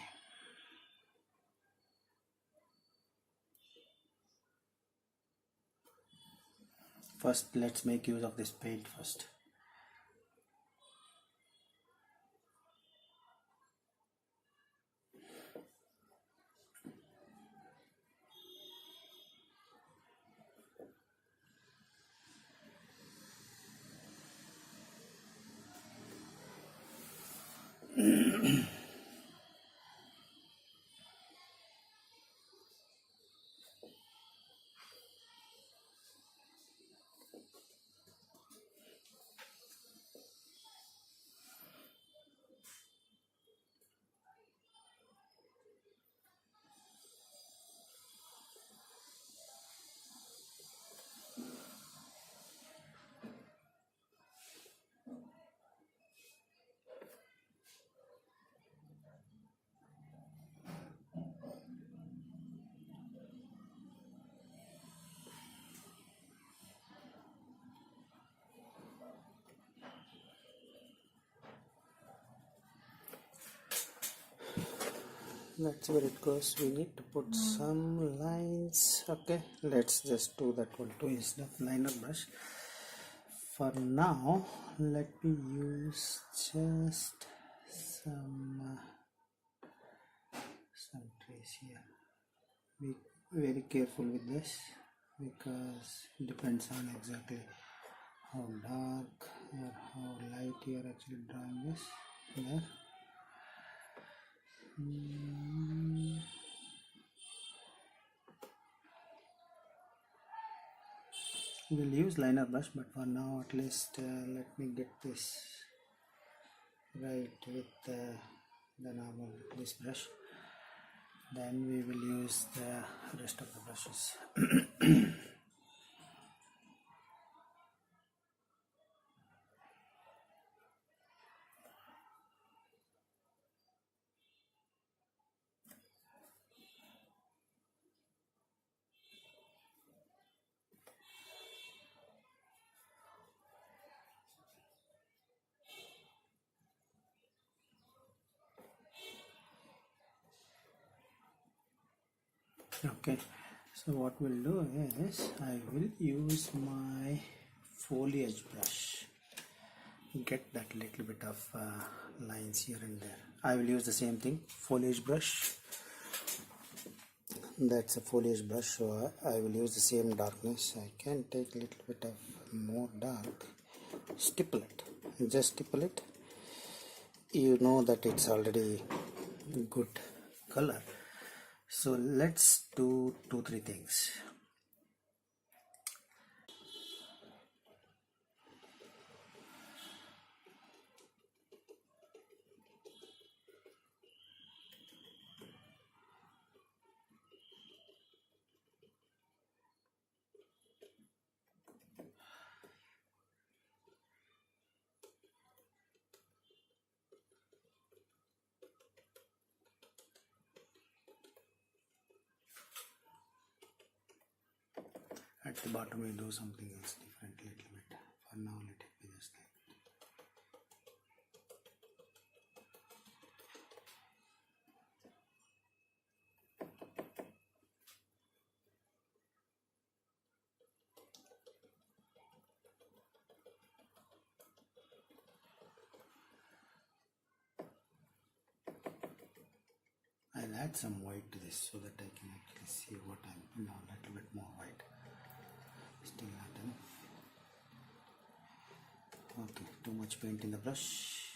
First, let's make use of this paint first. That's where it goes. We need to put some lines. Okay, let's just do that one too instead of liner brush. For now, let me use just some trace here. Be very careful with this because it depends on exactly how dark or how light you are actually drawing this here. We'll use liner brush, but for now at least let me get this right with the normal this brush. Then we will use the rest of the brushes. Okay, so what we'll do is I will use my foliage brush, get that little bit of lines here and there. I will use the same thing, foliage brush. That's a foliage brush, so I will use the same darkness. I can take a little bit of more dark, stipple it, just stipple it. You know that it's already good color. So let's do 2-3 things. At the bottom we do something else different a little bit. For now let it be just like. I'll add some white to this so that I can actually see what I'm now, a little bit more white. Still not done. Okay, too much paint in the brush.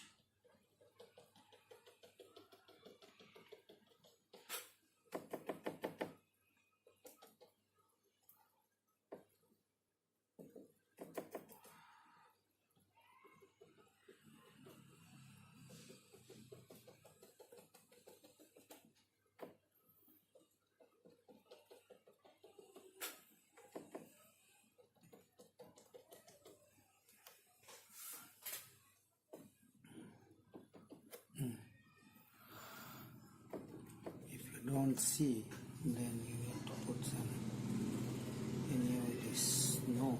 Don't see, then you need to put some anyway this snow.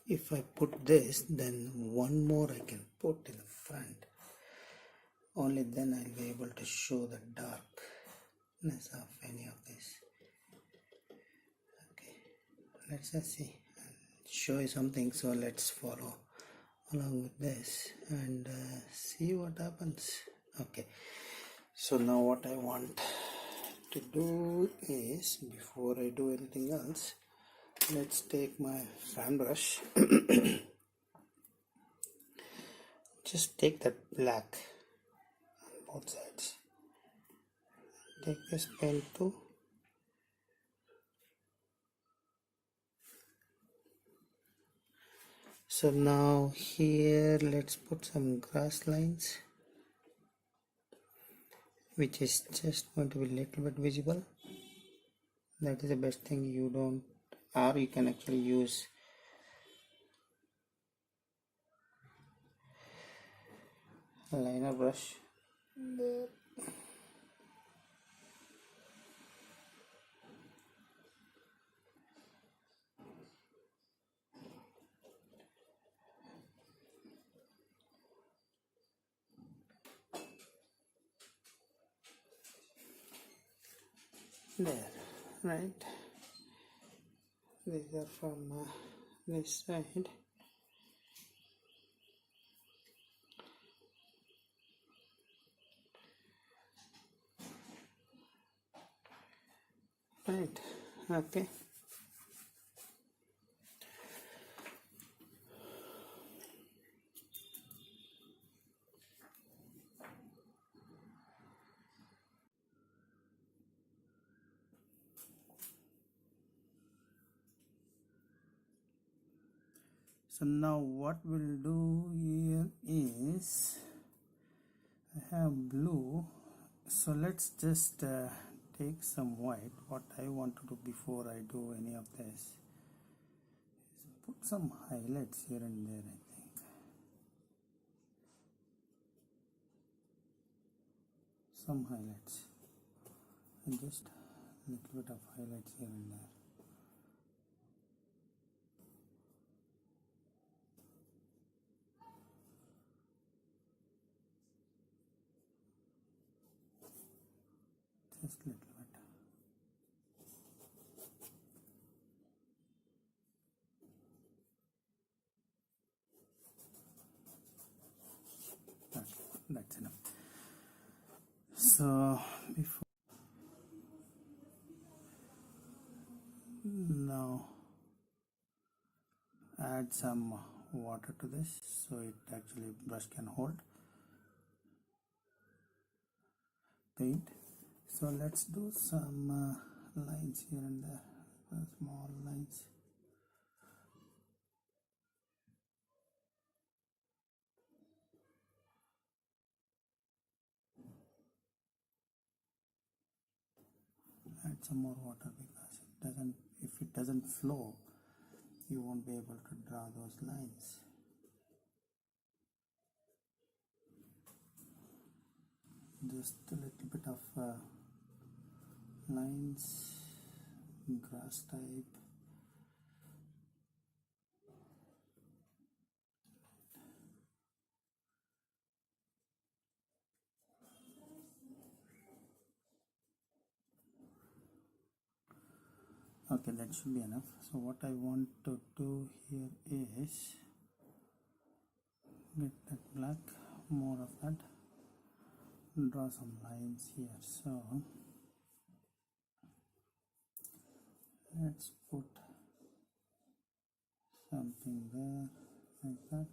If I put this, then one more I can put in the front. Only then I'll be able to show the darkness of any of this. Okay, let's just see. I'll show you something, so let's follow along with this and see what happens. Okay, so now what I want to do is, before I do anything else, let's take my fan brush. Just take that black on both sides. Take this pen too. So now here let's put some grass lines, which is just going to be a little bit visible. That is the best thing. You don't, or you can actually use a liner brush. There, right? These are from this side. Right, okay. So now what we'll do here is, I have blue, so let's just take some white. What I want to do before I do any of this is put some highlights here and there. I think some highlights, and just a little bit of highlights here and there. Just a little bit. That's enough. So before, now add some water to this so it actually brush can hold paint. So let's do some lines here and there, small lines. Add some more water because if it doesn't flow, you won't be able to draw those lines. Just a little bit of lines, grass type. Okay, that should be enough. So what I want to do here is get that black, more of that, draw some lines here. So let's put something there like that.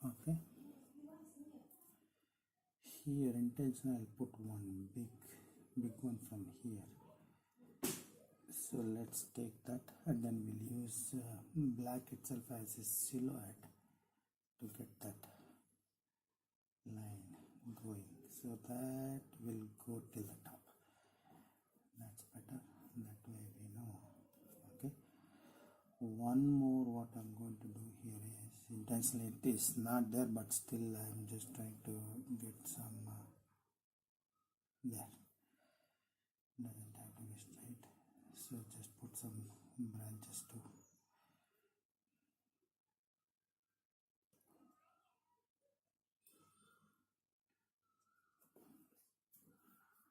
Okay, here intentionally I'll put one big one from here. So let's take that, and then we'll use black itself as a silhouette to get that line going. So that will go till the top. That's better. That way we know. Okay. One more, what I'm going to do here is, intentionally it is not there, but still I'm just trying to get some there. Doesn't have to be straight. So just put some branches too.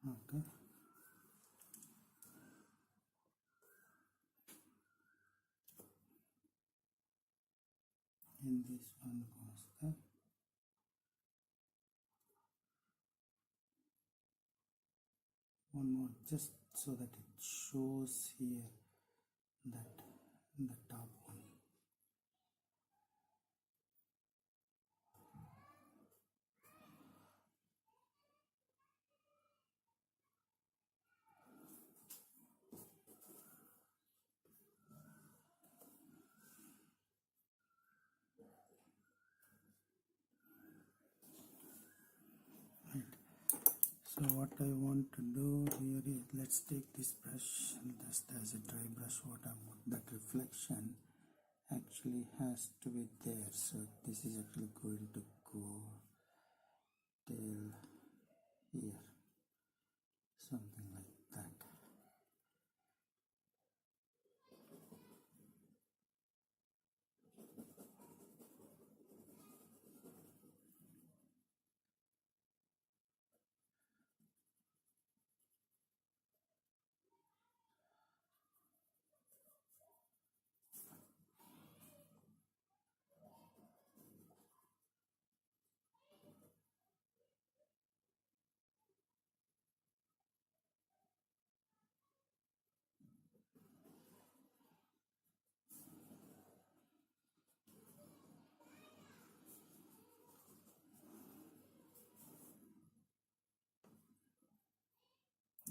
Okay. And this one goes there. One more, just so that it shows here that the top one. So what I want to do here is, let's take this brush just as a dry brush. What I want, that reflection actually has to be there, so this is actually going to go till here, something like that.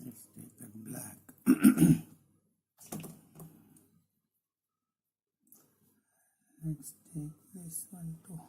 Let's take that black. Let's take this one too.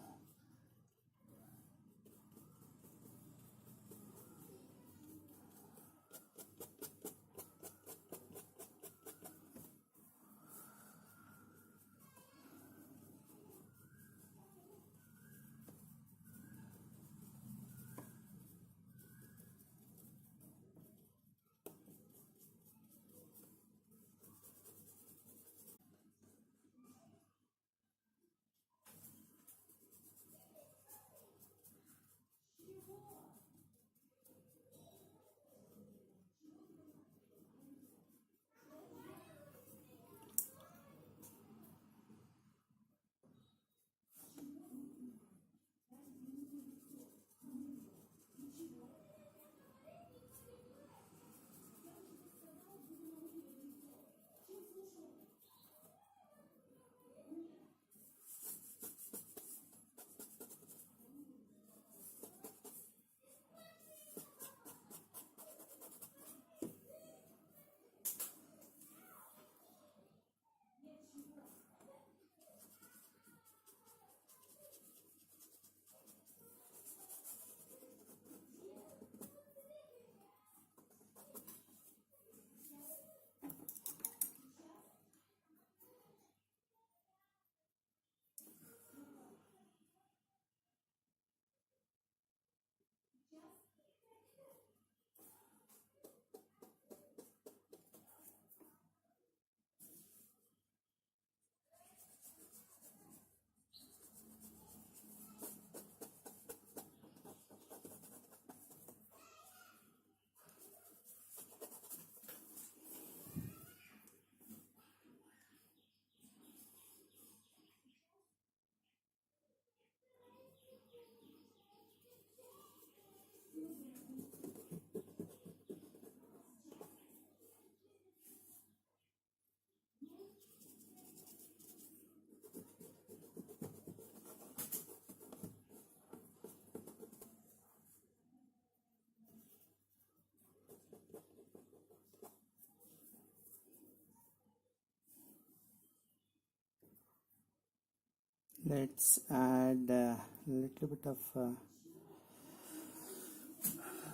Let's add a little bit of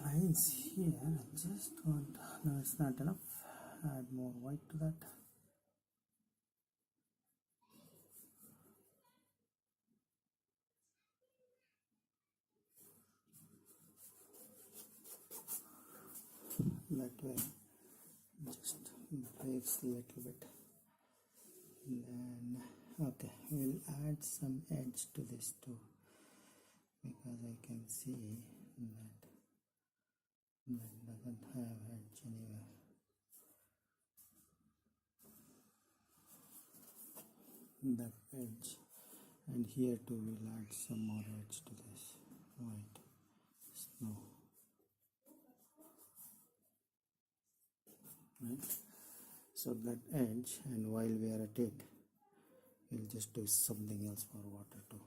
lines here. Just want, no, it's not enough. Add more white to that. That way, just breaks a little bit. Then, okay, we'll add some edge to this too, because I can see that doesn't have edge anywhere. That edge, and here too we'll add some more edge to this white snow. Right, so that edge, and while we are at it, we'll just do something else for water too.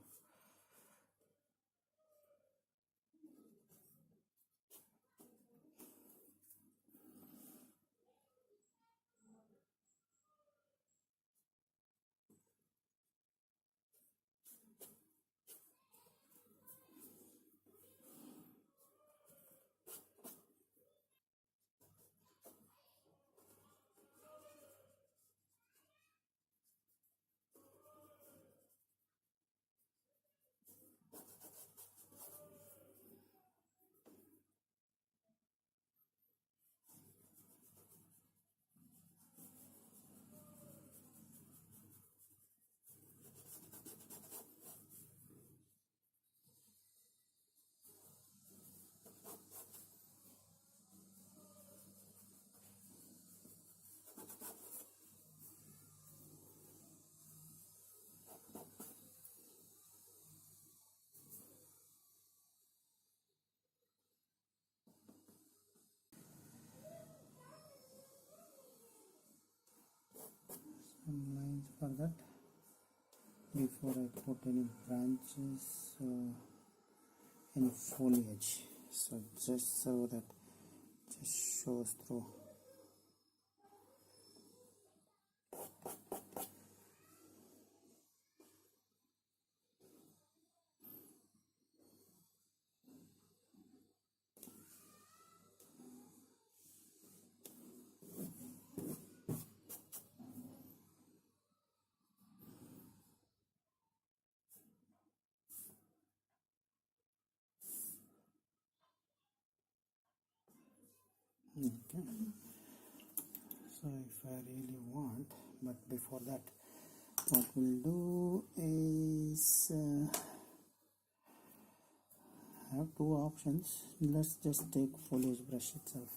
some lines for that before I put any branches or any foliage, so just so that just shows through. Okay, so if I really want, but before that what we'll do is have two options. Let's just take foliage brush itself.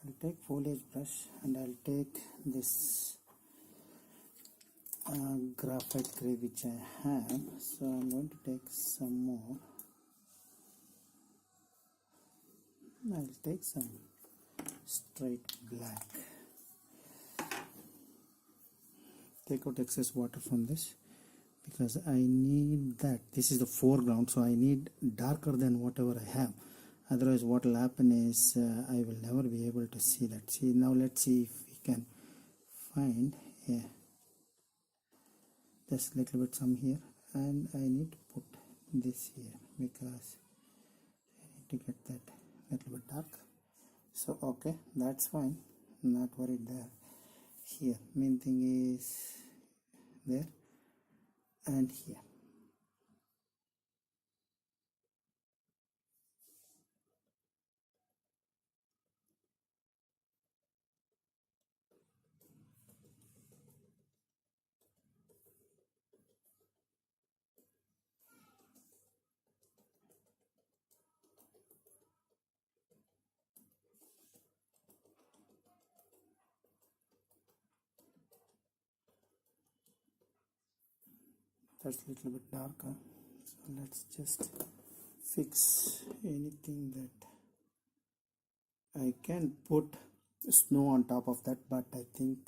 I'll take foliage brush and I'll take this graphite gray which I have, so I'm going to take some more. I'll take some straight black. Take out excess water from this because I need that. This is the foreground, so I need darker than whatever I have. Otherwise what will happen is I will never be able to see that. See, now let's see if we can find just a little bit some here, and I need to put this here because I need to get that little bit dark. So okay, that's fine, not worried there. Here main thing is there and here. That's a little bit darker, so let's just fix anything that I can put snow on top of that, but I think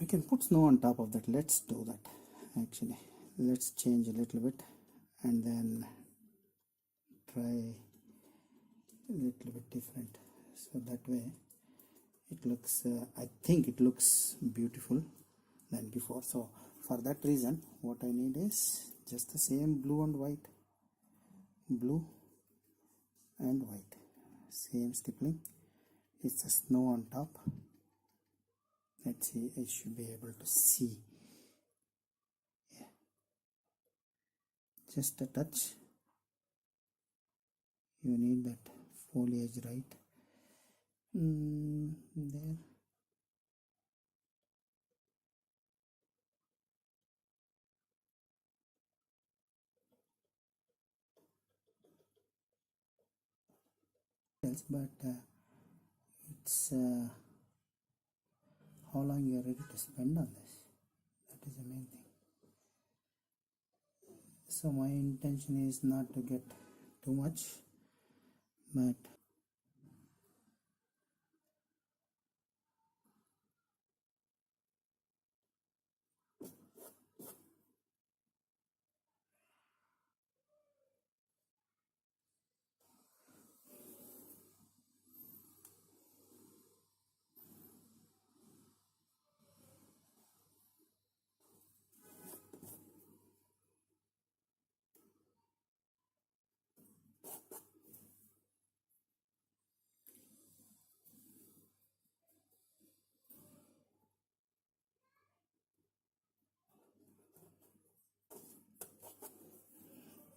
I can put snow on top of that. Let's do that. Actually, let's change a little bit and then try a little bit different, so that way it looks I think it looks beautiful than before. So for that reason what I need is just the same blue and white, blue and white, same stippling. It's a snow on top. Let's see, I should be able to see. Yeah, just a touch. You need that foliage right there. Else, but it's how long you are ready to spend on this. That is the main thing. So my intention is not to get too much, but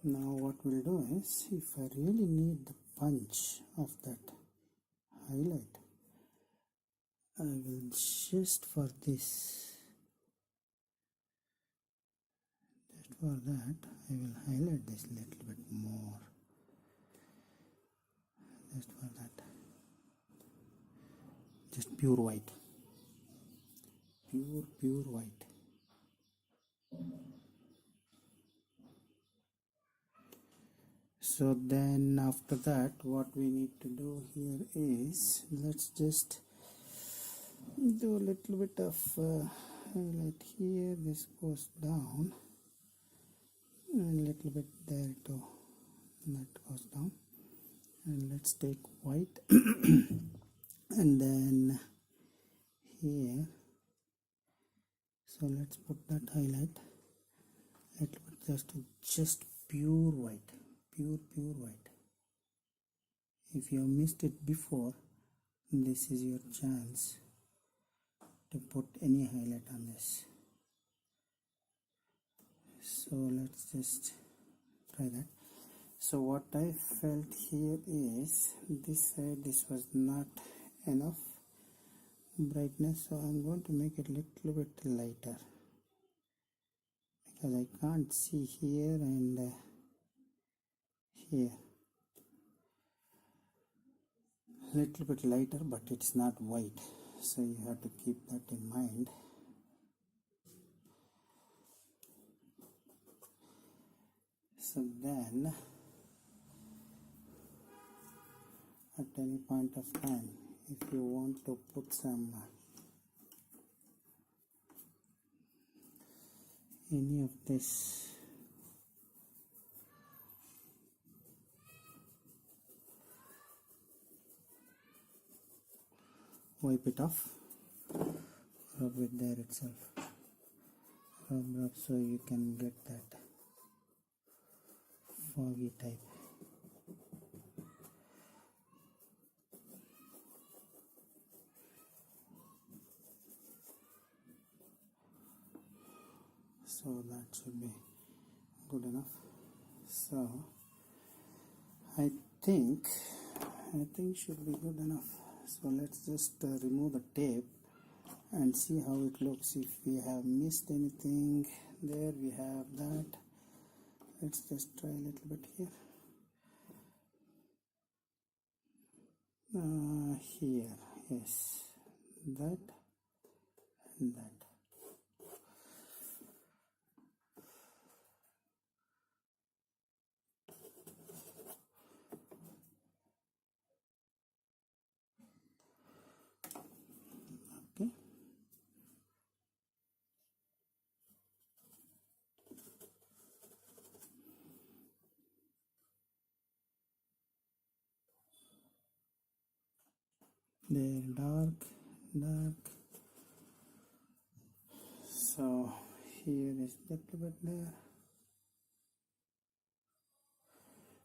now what we'll do is, if I really need the punch of that highlight, I will just for this, just for that I will highlight this a little bit more, just for that, just pure white, pure white. So then after that what we need to do here is, let's just do a little bit of highlight here. This goes down, and a little bit there too, that goes down. And let's take white and then here, so let's put that highlight a little bit, just pure white, pure white. If you have missed it before, this is your chance to put any highlight on this. So let's just try that. So what I felt here is this side, this was not enough brightness, so I'm going to make it a little bit lighter because I can't see here and here. A little bit lighter, but it's not white, so you have to keep that in mind. So then at any point of time, if you want to put some any of this wipe it off, rub it there itself, rub so you can get that foggy type. So that should be good enough. So I think should be good enough. So let's just remove the tape and see how it looks. If we have missed anything there, we have that. Let's just try a little bit here. Here, yes, that and that. Okay. There, dark. So here is a little bit there.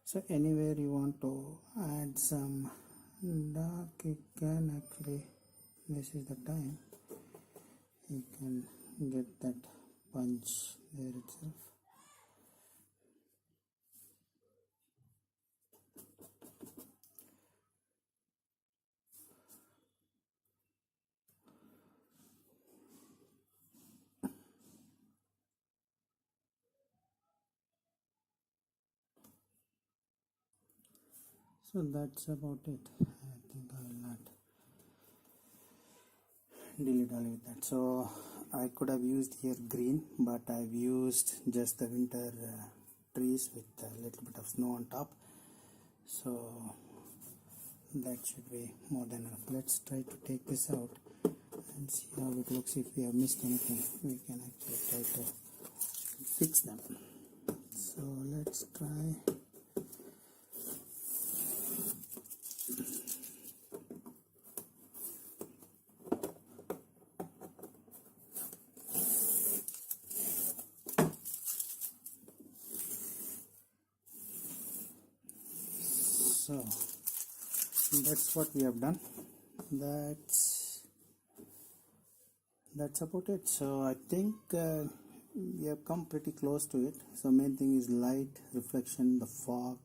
So anywhere you want to add some dark, you can actually, this is the time you can get that punch there itself. So that's about it. I think I will not delete all with that. So I could have used here green, but I've used just the winter trees with a little bit of snow on top. So that should be more than enough. Let's try to take this out and see how it looks. If we have missed anything, we can actually try to fix them. So let's try. So that's what we have done. That's about it. So I think we have come pretty close to it. So main thing is light, reflection, the fog,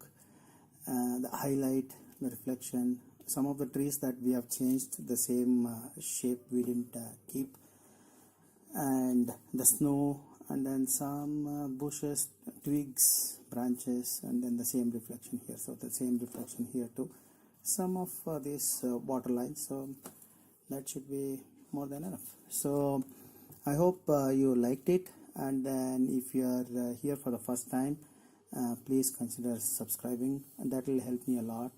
the highlight, the reflection. Some of the trees that we have changed the same shape we didn't keep, and the snow, and then some bushes, twigs, branches, and then the same reflection here. So the same reflection here too. Some of these water lines. So that should be more than enough. So I hope you liked it, and then if you are here for the first time, please consider subscribing, and that will help me a lot.